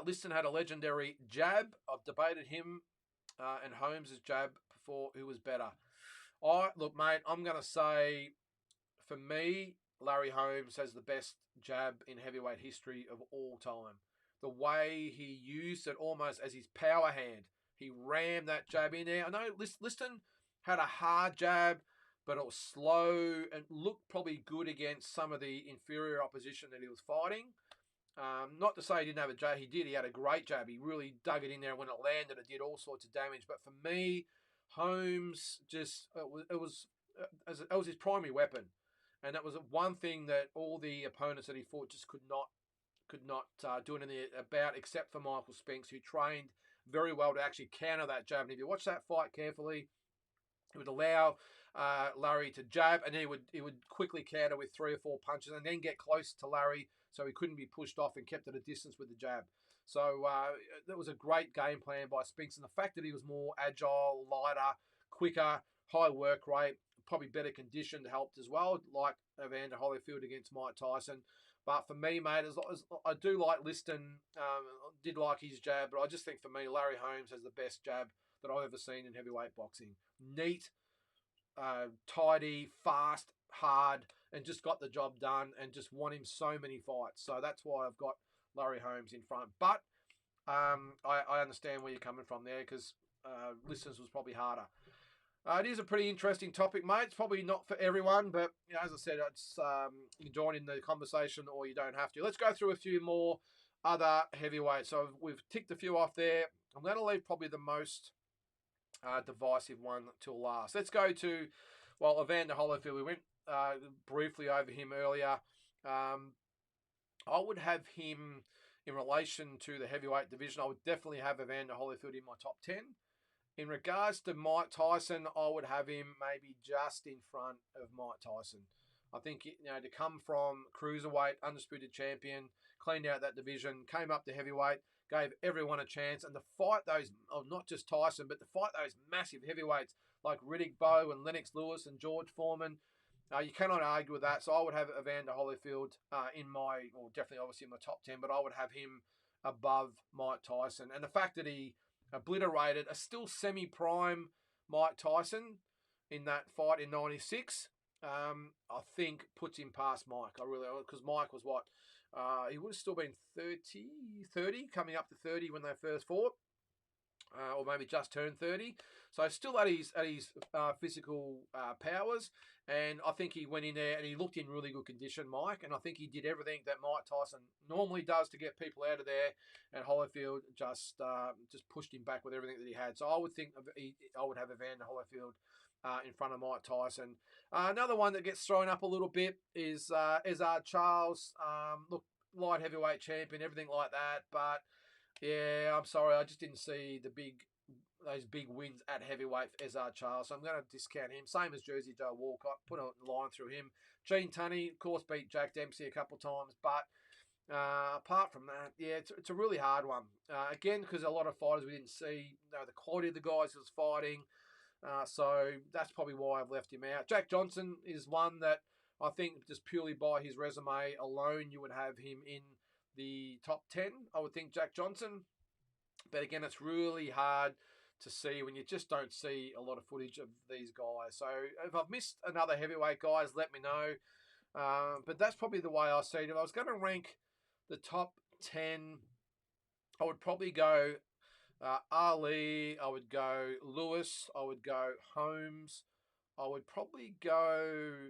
Liston had a legendary jab. I've debated him and Holmes' jab before, who was better. Look, mate, I'm going to say, for me, Larry Holmes has the best jab in heavyweight history of all time. The way he used it almost as his power hand. He rammed that jab in there. I know Liston had a hard jab, but it was slow and looked probably good against some of the inferior opposition that he was fighting. Not to say he didn't have a jab. He did. He had a great jab. He really dug it in there. When it landed, it did all sorts of damage. But for me, Holmes just it was his primary weapon, and that was one thing that all the opponents that he fought just could not do anything about, except for Michael Spinks, who trained very well to actually counter that jab. And if you watch that fight carefully, it would allow Larry to jab, and he would quickly counter with 3 or 4 punches, and then get close to Larry so he couldn't be pushed off and kept at a distance with the jab. So that was a great game plan by Spinks, and the fact that he was more agile, lighter, quicker, high work rate, probably better conditioned helped as well, like Evander Holyfield against Mike Tyson. But for me, mate, as I do like Liston, did like his jab, but I just think for me, Larry Holmes has the best jab that I've ever seen in heavyweight boxing. Neat, tidy, fast, hard, and just got the job done and just won him so many fights. So that's why I've got Larry Holmes in front. But I understand where you're coming from there, because Liston's was probably harder. It is a pretty interesting topic, mate. It's probably not for everyone, but as I said, it's, you can join in the conversation or you don't have to. Let's go through a few more other heavyweights. So we've ticked a few off there. I'm going to leave probably the most divisive one till last. Let's go to, Evander Holyfield. We went briefly over him earlier. I would have him in relation to the heavyweight division. I would definitely have Evander Holyfield in my top 10. In regards to Mike Tyson, I would have him maybe just in front of Mike Tyson. I think, to come from cruiserweight, undisputed champion, cleaned out that division, came up to heavyweight, gave everyone a chance, and to fight those, not just Tyson, but to fight those massive heavyweights like Riddick Bowe and Lennox Lewis and George Foreman, you cannot argue with that. So I would have Evander Holyfield definitely obviously in my top 10, but I would have him above Mike Tyson. And the fact that he obliterated a still semi-prime Mike Tyson in that fight in 96, I think puts him past Mike. Because Mike was what? He would have still been 30, coming up to 30 when they first fought. or maybe just turned 30. So still at his physical powers. And I think he went in there and he looked in really good condition, Mike. And I think he did everything that Mike Tyson normally does to get people out of there. And Holyfield just pushed him back with everything that he had. So I would think I would have Evander Holyfield in front of Mike Tyson. Another one that gets thrown up a little bit is Ezard Charles. Look, light heavyweight champion, everything like that. But yeah, I'm sorry, I just didn't see those big wins at heavyweight for Ezard Charles, so I'm going to discount him. Same as Jersey Joe Walcott, put a line through him. Gene Tunney, of course, beat Jack Dempsey a couple of times, but apart from that, yeah, it's a really hard one. Again, because a lot of fighters we didn't see, the quality of the guys who was fighting, so that's probably why I've left him out. Jack Johnson is one that I think just purely by his resume alone, you would have him in the top 10, I would think, Jack Johnson. But again, it's really hard to see when you just don't see a lot of footage of these guys. So if I've missed another heavyweight, guys, let me know. But that's probably the way I see it. If I was going to rank the top 10, I would probably go Ali, I would go Lewis, I would go Holmes, I would probably go...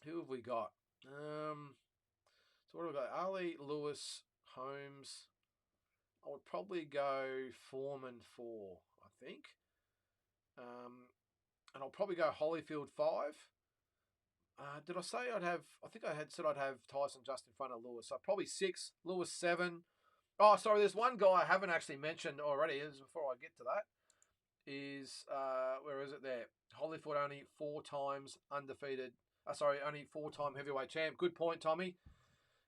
Who have we got? So what have we got? Ali, Lewis, Holmes. I would probably go Foreman 4, I think. And I'll probably go Holyfield 5. Did I say I'd have... I think I had said I'd have Tyson just in front of Lewis. So probably 6, Lewis 7. Oh, sorry, there's one guy I haven't actually mentioned already. This is before I get to that. Is, where is it there? Holyfield only 4 times undefeated. Only 4-time heavyweight champ. Good point, Tommy.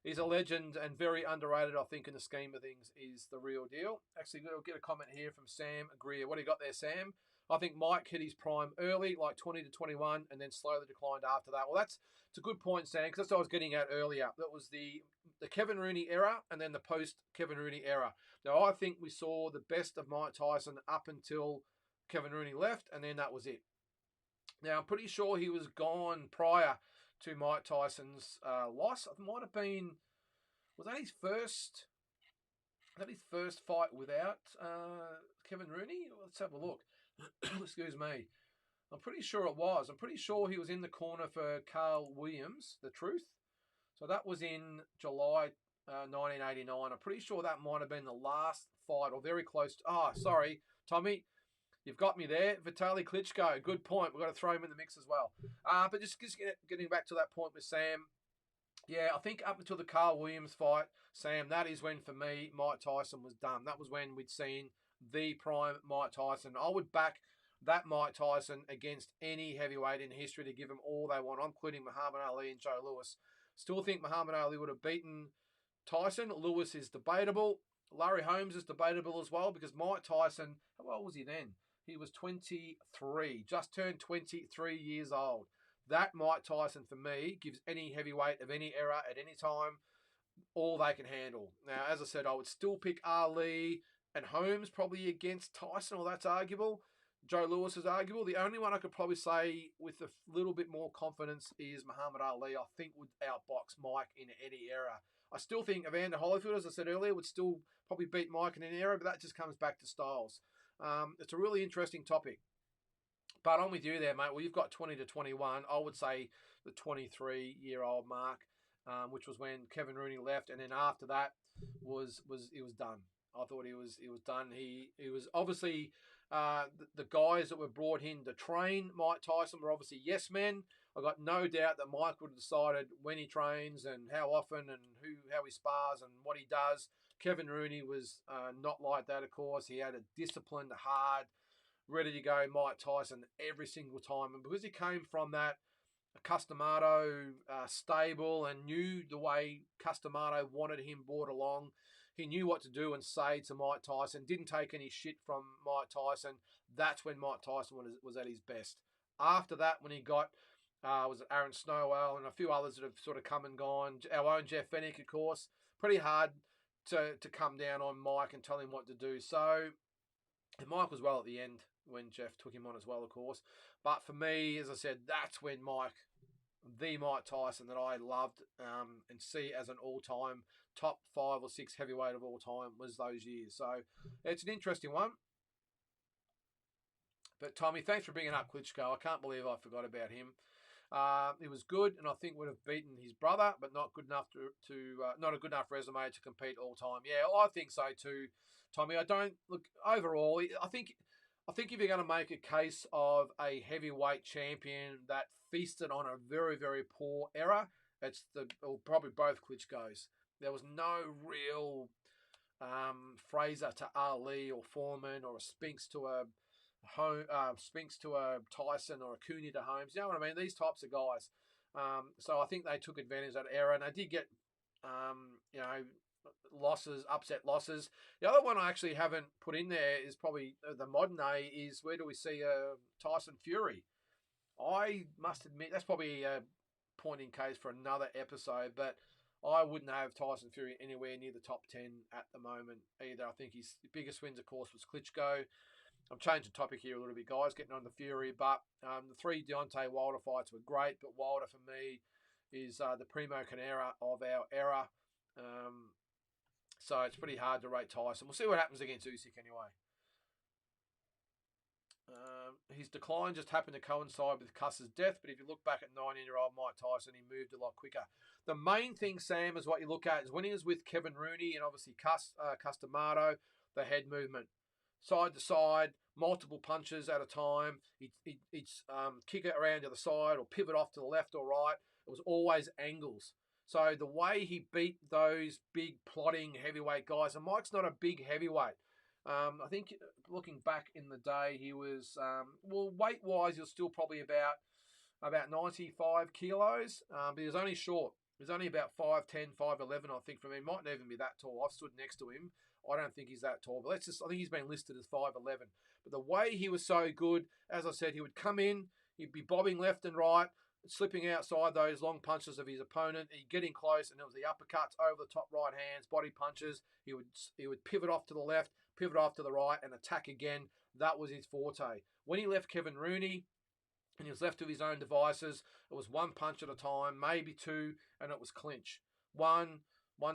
He's a legend and very underrated, I think, in the scheme of things, is the real deal. Actually, we'll get a comment here from Sam Greer. What do you got there, Sam? I think Mike hit his prime early, like 20 to 21, and then slowly declined after that. Well, it's a good point, Sam, because that's what I was getting at earlier. That was the Kevin Rooney era and then the post-Kevin Rooney era. Now, I think we saw the best of Mike Tyson up until Kevin Rooney left, and then that was it. Now, I'm pretty sure he was gone prior to Mike Tyson's loss. It might have been... Was that his first... fight without Kevin Rooney? Let's have a look. Excuse me. I'm pretty sure it was. I'm pretty sure he was in the corner for Carl Williams, The Truth. So that was in July 1989. I'm pretty sure that might have been the last fight, or very close to... sorry, Tommy. You've got me there. Vitaly Klitschko. Good point. We've got to throw him in the mix as well. But just getting back to that point with Sam, yeah, I think up until the Carl Williams fight, Sam, that is when, for me, Mike Tyson was done. That was when we'd seen the prime Mike Tyson. I would back that Mike Tyson against any heavyweight in history to give them all they want, including Muhammad Ali and Joe Louis. Still think Muhammad Ali would have beaten Tyson. Lewis is debatable. Larry Holmes is debatable as well, because Mike Tyson, how old was he then? He was 23, just turned 23 years old. That Mike Tyson, for me, gives any heavyweight of any era at any time all they can handle. Now, as I said, I would still pick Ali and Holmes probably against Tyson, or that's arguable. Joe Louis is arguable. The only one I could probably say with a little bit more confidence is Muhammad Ali. I think would outbox Mike in any era. I still think Evander Holyfield, as I said earlier, would still probably beat Mike in any era, but that just comes back to styles. It's a really interesting topic. But I'm with you there, mate. Well, you've got 20 to 21. I would say the 23-year-old mark, which was when Kevin Rooney left, and then after that was done. I thought he was done. He was obviously the guys that were brought in to train Mike Tyson were obviously yes men. I got no doubt that Mike would have decided when he trains and how often and how he spars and what he does. Kevin Rooney was not like that, of course. He had a disciplined, hard, ready to go Mike Tyson every single time. And because he came from that Customato stable and knew the way Customato wanted him brought along, he knew what to do and say to Mike Tyson, didn't take any shit from Mike Tyson. That's when Mike Tyson was at his best. After that, when he got, was it Aaron Snowell and a few others that have sort of come and gone, our own Jeff Fennick, of course, pretty hard to come down on Mike and tell him what to do. So, and Mike was well at the end when Jeff took him on as well, of course. But for me, as I said, that's when Mike the Mike Tyson that I loved and see as an all-time top 5 or 6 heavyweight of all time was those years. So it's an interesting one. But Tommy, thanks for bringing up Klitschko. I can't believe I forgot about him. He was good, and I think would have beaten his brother, but not good enough to not a good enough resume to compete all time. Yeah, I think so too, Tommy. I don't look overall. I think if you're going to make a case of a heavyweight champion that feasted on a very very poor era, it's probably both Klitschko's. There was no real Fraser to Ali or Foreman or a Spinks to a Spinks to a Tyson or a Cooney to Holmes. You know what I mean? These types of guys. So I think they took advantage of that era, and they did get, losses, upset losses. The other one I actually haven't put in there is probably the modern day is where do we see Tyson Fury? I must admit that's probably a point in case for another episode, but I wouldn't have Tyson Fury anywhere near the top 10 at the moment either. I think his biggest wins, of course, was Klitschko. I'm changing topic here a little bit, guys, getting on the Fury, but the 3 Deontay Wilder fights were great, but Wilder for me is the primo canera of our era. So it's pretty hard to rate Tyson. We'll see what happens against Usyk anyway. His decline just happened to coincide with Cuss's death, but if you look back at 19-year-old Mike Tyson, he moved a lot quicker. The main thing, Sam, is what you look at is when he was with Kevin Rooney and obviously D'Amato, the head movement. Side to side, multiple punches at a time. He'd kick it around to the side or pivot off to the left or right. It was always angles. So the way he beat those big plotting heavyweight guys, and Mike's not a big heavyweight. I think looking back in the day, he was, weight-wise, he was still probably about 95 kilos, but he was only short. He was only about 5'10", 5'11", I think, from him. He mightn't even be that tall. I've stood next to him. I don't think he's that tall, but I think he's been listed as 5'11". But the way he was so good, as I said, he would come in, he'd be bobbing left and right, slipping outside those long punches of his opponent. He'd get in close, and it was the uppercuts over the top right hands, body punches. He would pivot off to the left, pivot off to the right, and attack again. That was his forte. When he left Kevin Rooney, and he was left to his own devices, it was one punch at a time, maybe two, and it was clinch. One,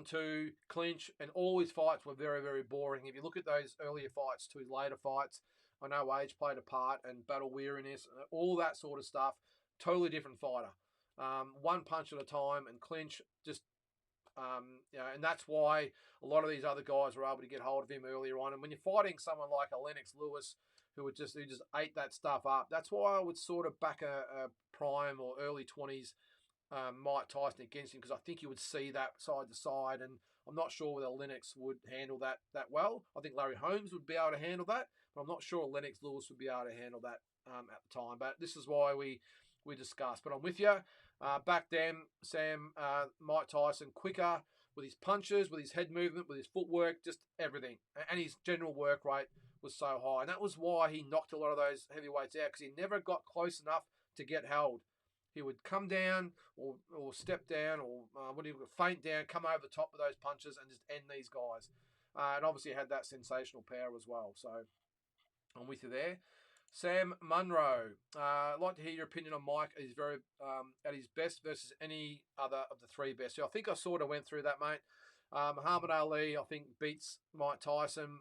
two, clinch, and all his fights were very, very boring. If you look at those earlier fights to his later fights, I know age played a part and battle weariness, all that sort of stuff. Totally different fighter. One punch at a time and clinch, just and that's why a lot of these other guys were able to get hold of him earlier on. And when you're fighting someone like a Lennox Lewis, who just ate that stuff up, that's why I would sort of back a prime or early 20s Mike Tyson against him, because I think he would see that side to side, and I'm not sure whether Lennox would handle that well. I think Larry Holmes would be able to handle that, but I'm not sure Lennox Lewis would be able to handle that at the time. But this is why we discussed. But I'm with you. Back then, Sam, Mike Tyson, quicker with his punches, with his head movement, with his footwork, just everything. And his general work rate was so high. And that was why he knocked a lot of those heavyweights out, because he never got close enough to get held. He would come down or step down or faint down, come over the top of those punches and just end these guys. And obviously had that sensational power as well. So I'm with you there. Sam Munro, I'd like to hear your opinion on Mike. He's very at his best versus any other of the 3 best. So I think I sort of went through that, mate. Muhammad Ali, I think, beats Mike Tyson.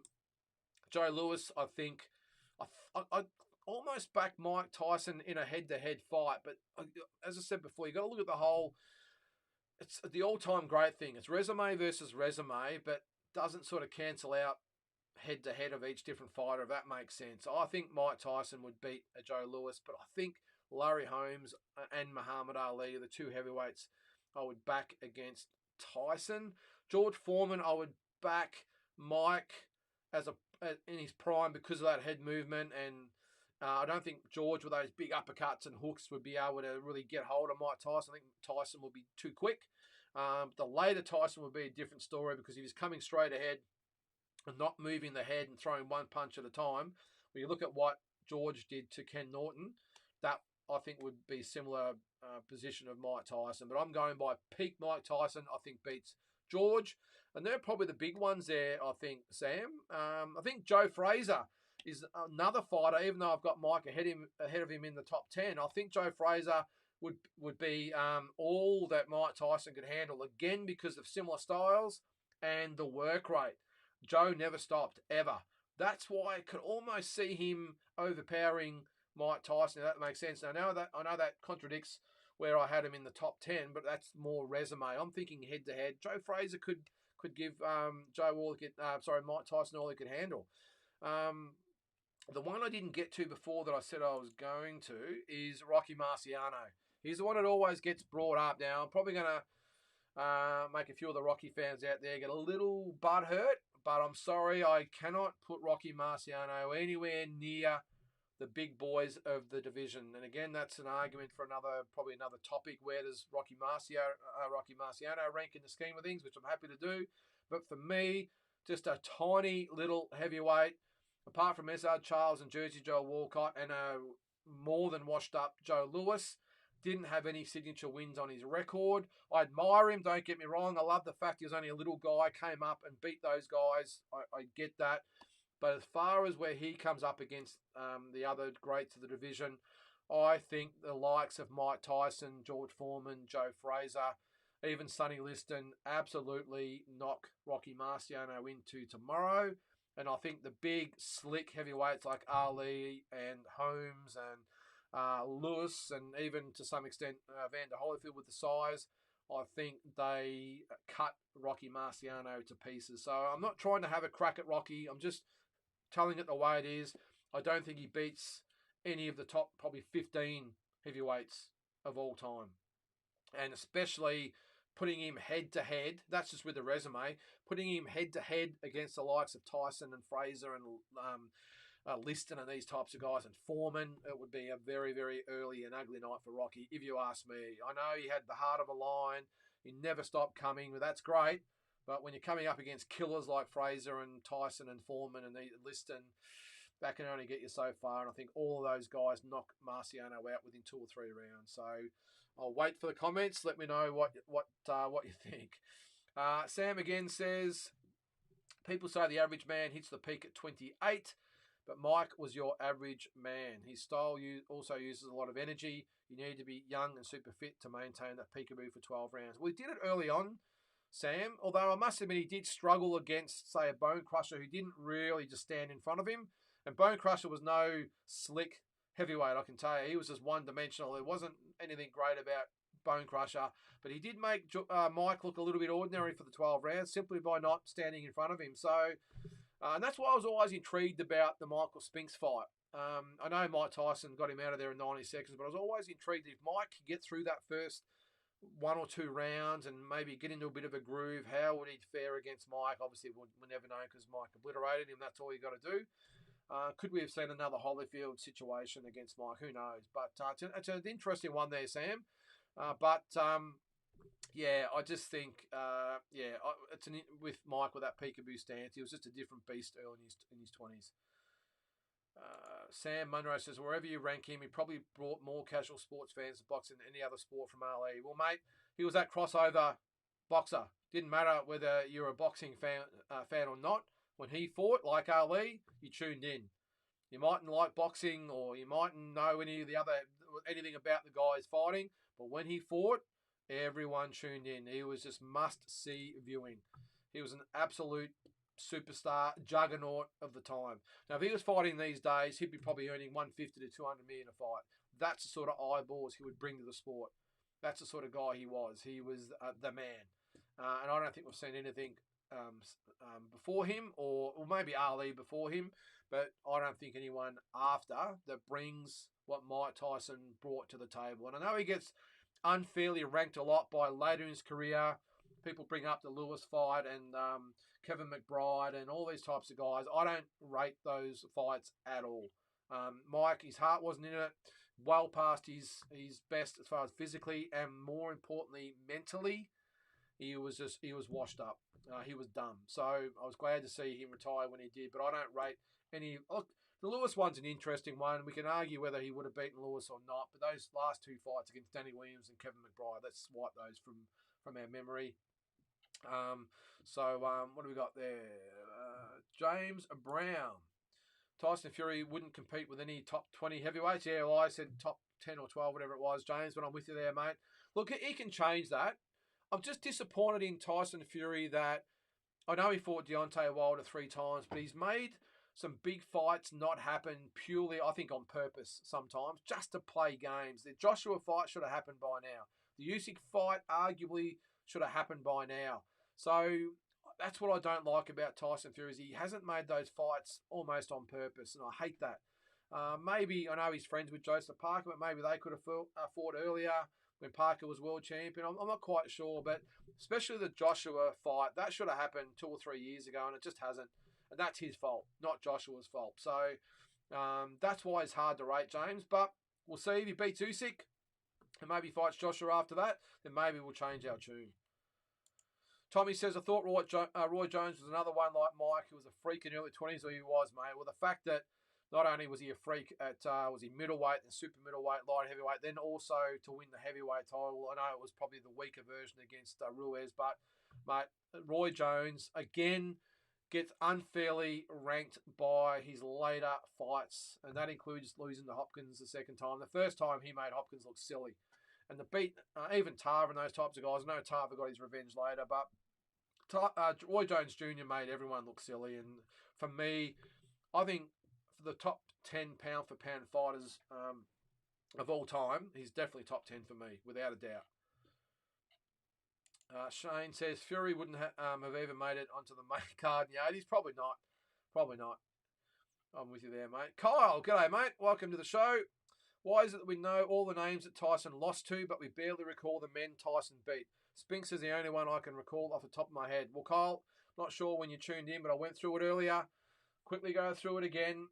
Joe Louis, I think, I almost back Mike Tyson in a head-to-head fight. But as I said before, you got to look at the whole. It's the all-time great thing. It's resume versus resume, but doesn't sort of cancel out head-to-head of each different fighter, if that makes sense. I think Mike Tyson would beat a Joe Louis, but I think Larry Holmes and Muhammad Ali are the 2 heavyweights I would back against Tyson. George Foreman, I would back Mike in his prime because of that head movement, and I don't think George with those big uppercuts and hooks would be able to really get hold of Mike Tyson. I think Tyson would be too quick. The later Tyson would be a different story, because if he's coming straight ahead and not moving the head and throwing one punch at a time. When you look at what George did to Ken Norton, that I think would be similar position of Mike Tyson. But I'm going by peak Mike Tyson, I think beats George. And they're probably the big ones there, I think, Sam. I think Joe Fraser is another fighter, even though I've got Mike ahead of him in the top 10. I think Joe Fraser would be all that Mike Tyson could handle, again because of similar styles and the work rate. Joe never stopped, ever. That's why I could almost see him overpowering Mike Tyson. If that makes sense. I know that contradicts where I had him in the top 10, but that's more resume. I'm thinking head to head. Joe Fraser could give Mike Tyson all he could handle. The one I didn't get to before that I said I was going to is Rocky Marciano. He's the one that always gets brought up. Now, I'm probably going to make a few of the Rocky fans out there get a little butt hurt, but I'm sorry, I cannot put Rocky Marciano anywhere near the big boys of the division. And again, that's an argument for probably another topic. Where does Rocky Marciano rank in the scheme of things, which I'm happy to do. But for me, just a tiny little heavyweight, apart from Ezard Charles and Jersey Joe Walcott and a more than washed up Joe Louis. Didn't have any signature wins on his record. I admire him, don't get me wrong. I love the fact he was only a little guy, came up and beat those guys. I get that. But as far as where he comes up against the other greats of the division, I think the likes of Mike Tyson, George Foreman, Joe Fraser, even Sonny Liston absolutely knock Rocky Marciano into tomorrow. And I think the big, slick heavyweights like Ali and Holmes and Lewis and even to some extent Vander Holyfield with the size, I think they cut Rocky Marciano to pieces. So I'm not trying to have a crack at Rocky. I'm just telling it the way it is. I don't think he beats any of the top probably 15 heavyweights of all time. And especially putting him head to head, that's just with the resume, putting him head to head against the likes of Tyson and Fraser and Liston and these types of guys and Foreman, it would be a very, very early and ugly night for Rocky, if you ask me. I know he had the heart of a lion. He never stopped coming, but that's great. But when you're coming up against killers like Fraser and Tyson and Foreman and Liston, that can only get you so far. And I think all of those guys knock Marciano out within 2 or 3 rounds. So I'll wait for the comments. Let me know what you think. Sam again says, people say the average man hits the peak at 28, but Mike was your average man. His style also uses a lot of energy. You need to be young and super fit to maintain that peekaboo for 12 rounds. We did it early on, Sam, although I must admit he did struggle against, say, a Bone Crusher who didn't really just stand in front of him. And Bone Crusher was no slick heavyweight, I can tell you. He was just one-dimensional. There wasn't anything great about Bone Crusher, but he did make Mike look a little bit ordinary for the 12 rounds simply by not standing in front of him. So, and that's why I was always intrigued about the Michael Spinks fight. I know Mike Tyson got him out of there in 90 seconds, but I was always intrigued if Mike could get through that first 1 or 2 rounds and maybe get into a bit of a groove, how would he fare against Mike? Obviously, we'll never know because Mike obliterated him. That's all you got to do. Could we have seen another Holyfield situation against Mike? Who knows? But it's an interesting one there, Sam. Yeah, I just think, it's with Mike with that peekaboo stance. He was just a different beast early in his 20s. Sam Munro says, wherever you rank him, he probably brought more casual sports fans to boxing than any other sport from Ali. Well, mate, he was that crossover boxer. Didn't matter whether you're a boxing fan or not. When he fought, like Ali, you tuned in. You mightn't like boxing or you mightn't know anything about the guys fighting, but when he fought, everyone tuned in. He was just must-see viewing. He was an absolute superstar, juggernaut of the time. Now, if he was fighting these days, he'd be probably earning 150 to 200 million a fight. That's the sort of eyeballs he would bring to the sport. That's the sort of guy he was. He was the man. And I don't think we've seen anything before him, or maybe Ali before him, but I don't think anyone after that brings what Mike Tyson brought to the table. And I know he gets unfairly ranked a lot by later in his career. People bring up the Lewis fight and Kevin McBride and all these types of guys. I don't rate those fights at all. Mike, his heart wasn't in it. Well past his best as far as physically and more importantly mentally. He was washed up. He was dumb. So I was glad to see him retire when he did. But I don't rate any. Look, the Lewis one's an interesting one. We can argue whether he would have beaten Lewis or not. But those last 2 fights against Danny Williams and Kevin McBride, let's swipe those from our memory. What do we got there? James Brown. Tyson Fury wouldn't compete with any top 20 heavyweights. Yeah, well, I said top 10 or 12, whatever it was, James, but I'm with you there, mate. Look, he can change that. I'm just disappointed in Tyson Fury that I know he fought Deontay Wilder 3 times, but he's made some big fights not happen purely, I think, on purpose sometimes, just to play games. The Joshua fight should have happened by now. The Usyk fight arguably should have happened by now. So that's what I don't like about Tyson Fury is he hasn't made those fights almost on purpose, and I hate that. Maybe, I know he's friends with Joseph Parker, but maybe they could have fought earlier when Parker was world champion. I'm not quite sure, but especially the Joshua fight, that should have happened 2 or 3 years ago, and it just hasn't. And that's his fault, not Joshua's fault. So that's why it's hard to rate James. But we'll see if he beats Usyk and maybe fights Joshua after that, then maybe we'll change our tune. Tommy says, I thought Roy Jones was another one like Mike, who was a freak in the early 20s, or he was, mate. Well, the fact that not only was he a freak at, was he middleweight and super middleweight, light heavyweight, then also to win the heavyweight title. I know it was probably the weaker version against Ruiz, but, mate, Roy Jones, again, gets unfairly ranked by his later fights, and that includes losing to Hopkins the second time. The first time he made Hopkins look silly. And the beat, even Tarver and those types of guys, I know Tarver got his revenge later, but Roy Jones Jr. made everyone look silly. And for me, I think for the top 10 pound for pound fighters of all time, he's definitely top 10 for me, without a doubt. Shane says Fury wouldn't have even made it onto the main card in the 80s. Probably not. Probably not. I'm with you there, mate. Kyle, g'day, mate. Welcome to the show. Why is it that we know all the names that Tyson lost to, but we barely recall the men Tyson beat? Spinks is the only one I can recall off the top of my head. Well, Kyle, not sure when you tuned in, but I went through it earlier. Quickly go through it again.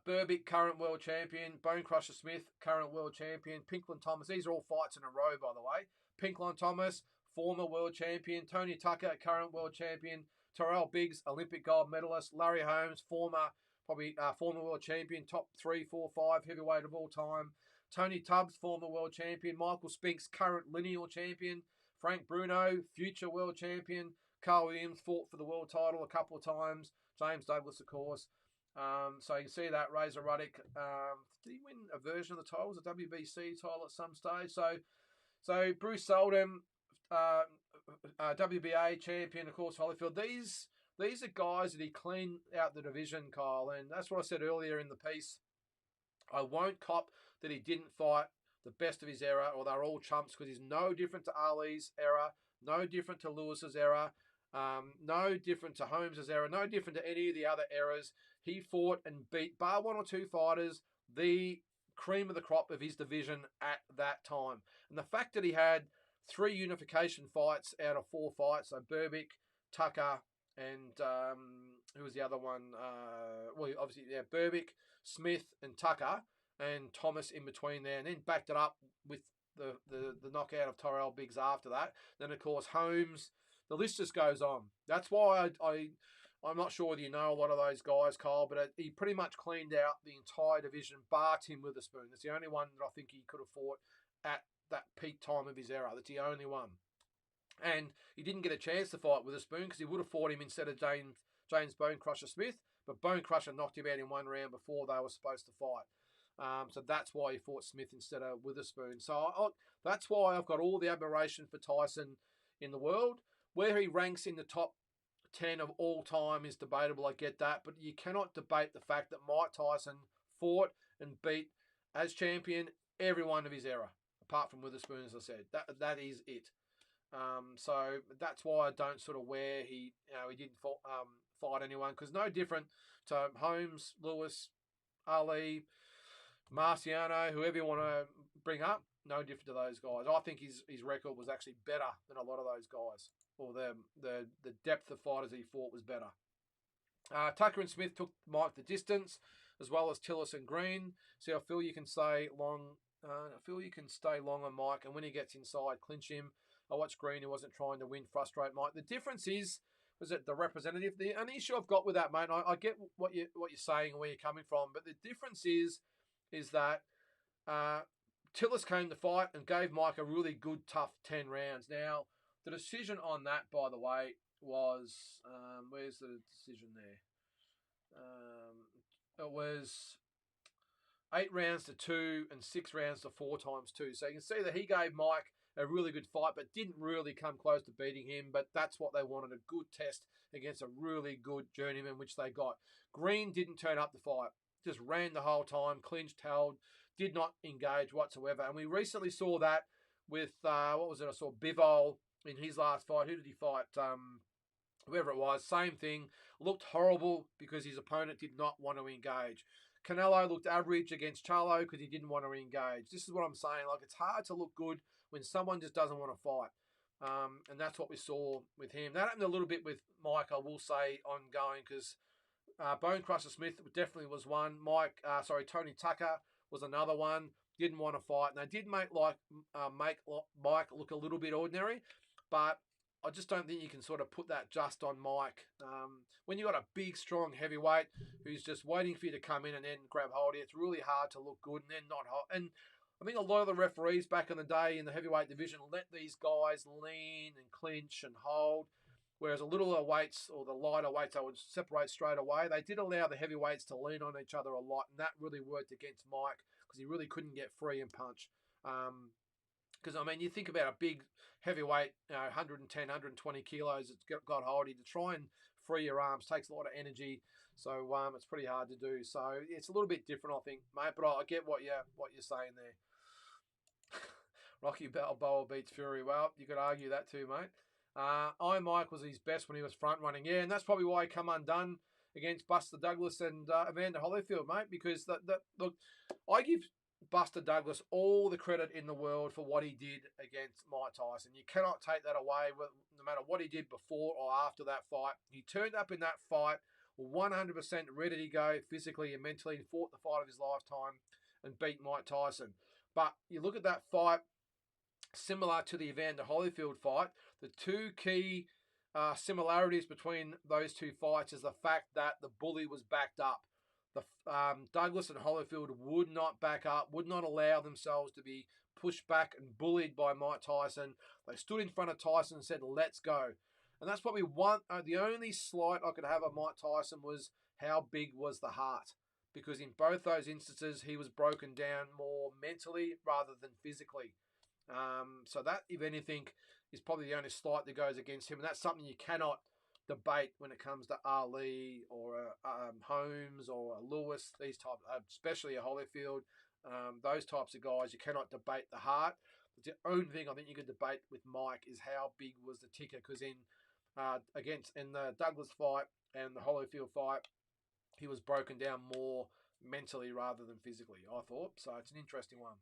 Burbick, current world champion. Bone Crusher Smith, current world champion. Pinklon Thomas. These are all fights in a row, by the way. Pinklon Thomas, former world champion. Tony Tucker, current world champion. Terrell Biggs, Olympic gold medalist. Larry Holmes, former world champion. Top 3, 4, 5 heavyweight of all time. Tony Tubbs, former world champion. Michael Spinks, current lineal champion. Frank Bruno, future world champion. Carl Williams fought for the world title a couple of times. James Douglas, of course. So you can see that. Razor Ruddock, did he win a version of the title? Was a WBC title at some stage? So Bruce Seldom, WBA champion, of course, Holyfield. These are guys that he cleaned out the division, Kyle, and that's what I said earlier in the piece. I won't cop that he didn't fight the best of his era, or they're all chumps, because he's no different to Ali's era, no different to Lewis's era, no different to Holmes's era, no different to any of the other eras. He fought and beat, bar 1 or 2 fighters, the cream of the crop of his division at that time. And the fact that he had 3 unification fights out of 4 fights, so Burbick, Tucker, and who was the other one? Obviously, Burbick, Smith, and Tucker, and Thomas in between there, and then backed it up with the knockout of Terrell Biggs after that. Then, of course, Holmes. The list just goes on. That's why I'm not sure whether you know a lot of those guys, Kyle, but he pretty much cleaned out the entire division, bar Tim Witherspoon. That's the only one that I think he could have fought at that peak time of his era. That's the only one. And he didn't get a chance to fight Witherspoon because he would have fought him instead of James Bone Crusher Smith, but Bone Crusher knocked him out in 1 round before they were supposed to fight. So that's why he fought Smith instead of Witherspoon. So that's why I've got all the admiration for Tyson in the world. Where he ranks in the top 10 of all time is debatable, I get that, but you cannot debate the fact that Mike Tyson fought and beat, as champion, everyone of his era, apart from Witherspoon, as I said. That is it. So that's why I don't sort of where he didn't fight anyone, because no different to Holmes, Lewis, Ali, Marciano, whoever you want to bring up, no different to those guys. I think his record was actually better than a lot of those guys, or the depth of fighters he fought was better. Tucker and Smith took Mike the distance, as well as Tillis and Green. So I feel you can stay long. On Mike, and when he gets inside, clinch him. I watched Green, who wasn't trying to win, frustrate Mike. The difference was it the representative? The only issue I've got with that, mate, I get what you're saying and where you're coming from, but the difference is that Tillis came to fight and gave Mike a really good, tough 10 rounds. Now, the decision on that, by the way, was where's the decision there? It was 8 rounds to 2 and 6 rounds to 4 times 2. So you can see that he gave Mike a really good fight, but didn't really come close to beating him. But that's what they wanted, a good test against a really good journeyman, which they got. Green didn't turn up the fight. Just ran the whole time, clinched, held, did not engage whatsoever. And we recently saw that with, what was it? I saw Bivol in his last fight. Who did he fight? Whoever it was, same thing. Looked horrible because his opponent did not want to engage. Canelo looked average against Charlo because he didn't want to engage. This is what I'm saying. Like, it's hard to look good when someone just doesn't want to fight. And that's what we saw with him. That happened a little bit with Mike, I will say, ongoing, because Bone Crusher Smith definitely was one. Tony Tucker was another one. Didn't want to fight. And they did make Mike look a little bit ordinary, but I just don't think you can sort of put that just on Mike. When you've got a big, strong heavyweight who's just waiting for you to come in and then grab hold of you, it's really hard to look good and then not hot. And I think a lot of the referees back in the day in the heavyweight division let these guys lean and clinch and hold, whereas a littler weights or the lighter weights, they would separate straight away. They did allow the heavyweights to lean on each other a lot, and that really worked against Mike because he really couldn't get free and punch. Because, I mean, you think about a big heavyweight, 110, 120 kilos, it's got hold of you. To try and free your arms takes a lot of energy. So it's pretty hard to do. So it's a little bit different, I think, mate. But I get what you're saying there. Rocky Balboa beats Fury. Well, you could argue that too, mate. Iron Mike was his best when he was front running. Yeah, and that's probably why he come undone against Buster Douglas and Evander Holyfield, mate. Because look, I give Buster Douglas all the credit in the world for what he did against Mike Tyson. You cannot take that away, no matter what he did before or after that fight. He turned up in that fight 100% ready to go physically and mentally, and fought the fight of his lifetime and beat Mike Tyson. But you look at that fight, similar to the Evander Holyfield fight, the two key similarities between those two fights is the fact that the bully was backed up. Douglas and Holyfield would not back up, would not allow themselves to be pushed back and bullied by Mike Tyson. They stood in front of Tyson and said, "Let's go." And that's probably the only slight I could have of Mike Tyson was how big was the heart. Because in both those instances, he was broken down more mentally rather than physically. So that, if anything, is probably the only slight that goes against him. And that's something you cannot debate when it comes to Ali or Holmes or Lewis, these types, especially a Holyfield, those types of guys. You cannot debate the heart. The only thing I think you could debate with Mike is how big was the ticker, because in the Douglas fight and the Holyfield fight, he was broken down more mentally rather than physically, I thought. So it's an interesting one.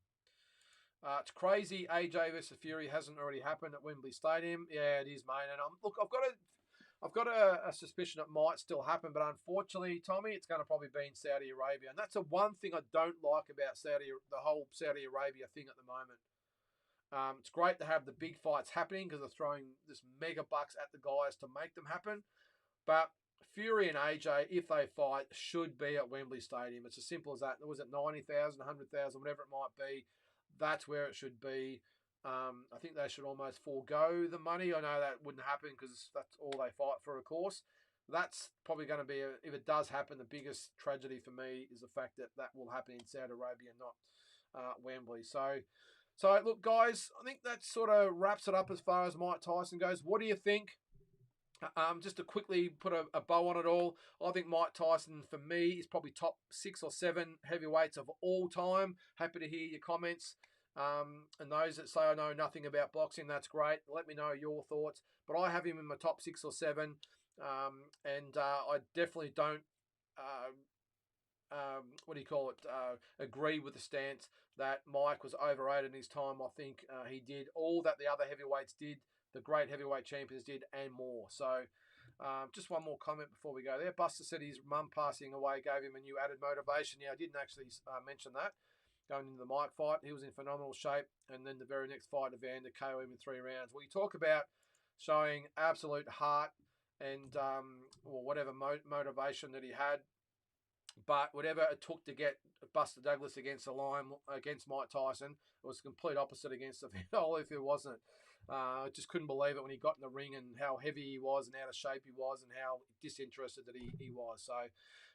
It's crazy AJ versus Fury hasn't already happened at Wembley Stadium. Yeah, it is, mate. And look, I've got a suspicion it might still happen, but unfortunately, Tommy, it's going to probably be in Saudi Arabia. And that's the one thing I don't like about the whole Saudi Arabia thing at the moment. It's great to have the big fights happening because they're throwing this mega bucks at the guys to make them happen. But Fury and AJ, if they fight, should be at Wembley Stadium. It's as simple as that. Was it 90,000, 100,000, whatever it might be? That's where it should be. I think they should almost forego the money. I know that wouldn't happen because that's all they fight for, of course. That's probably going to be, if it does happen, the biggest tragedy for me is the fact that that will happen in Saudi Arabia, not Wembley. So look, guys, I think that sort of wraps it up as far as Mike Tyson goes. What do you think? Just to quickly put a bow on it all, I think Mike Tyson, for me, is probably top 6 or 7 heavyweights of all time. Happy to hear your comments. And those that say I know nothing about boxing, that's great. Let me know your thoughts. But I have him in my top 6 or 7. And I definitely don't, agree with the stance that Mike was overrated in his time. I think he did all that the other heavyweights did, the great heavyweight champions did, and more. So just one more comment before we go there. Buster said his mum passing away gave him a new added motivation. Yeah, I didn't actually mention that. Going into the Mike fight, he was in phenomenal shape. And then the very next fight, Evander KO him in 3 rounds. Well, you talk about showing absolute heart and or whatever motivation that he had. But whatever it took to get Buster Douglas against the line, against Mike Tyson, it was the complete opposite against Holyfield, wasn't it? Just couldn't believe it when he got in the ring and how heavy he was and out of shape he was and how disinterested that he was. So,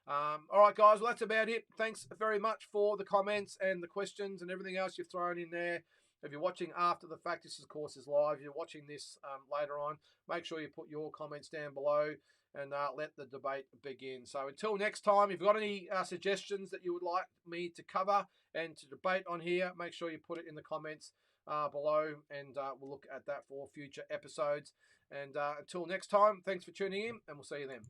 all right, guys, well, that's about it. Thanks very much for the comments and the questions and everything else you've thrown in there. If you're watching after the fact, this, of course, is live. If you're watching this later on, make sure you put your comments down below and let the debate begin. So until next time, if you've got any suggestions that you would like me to cover and to debate on here, make sure you put it in the comments below, and we'll look at that for future episodes. And until next time, thanks for tuning in, and we'll see you then.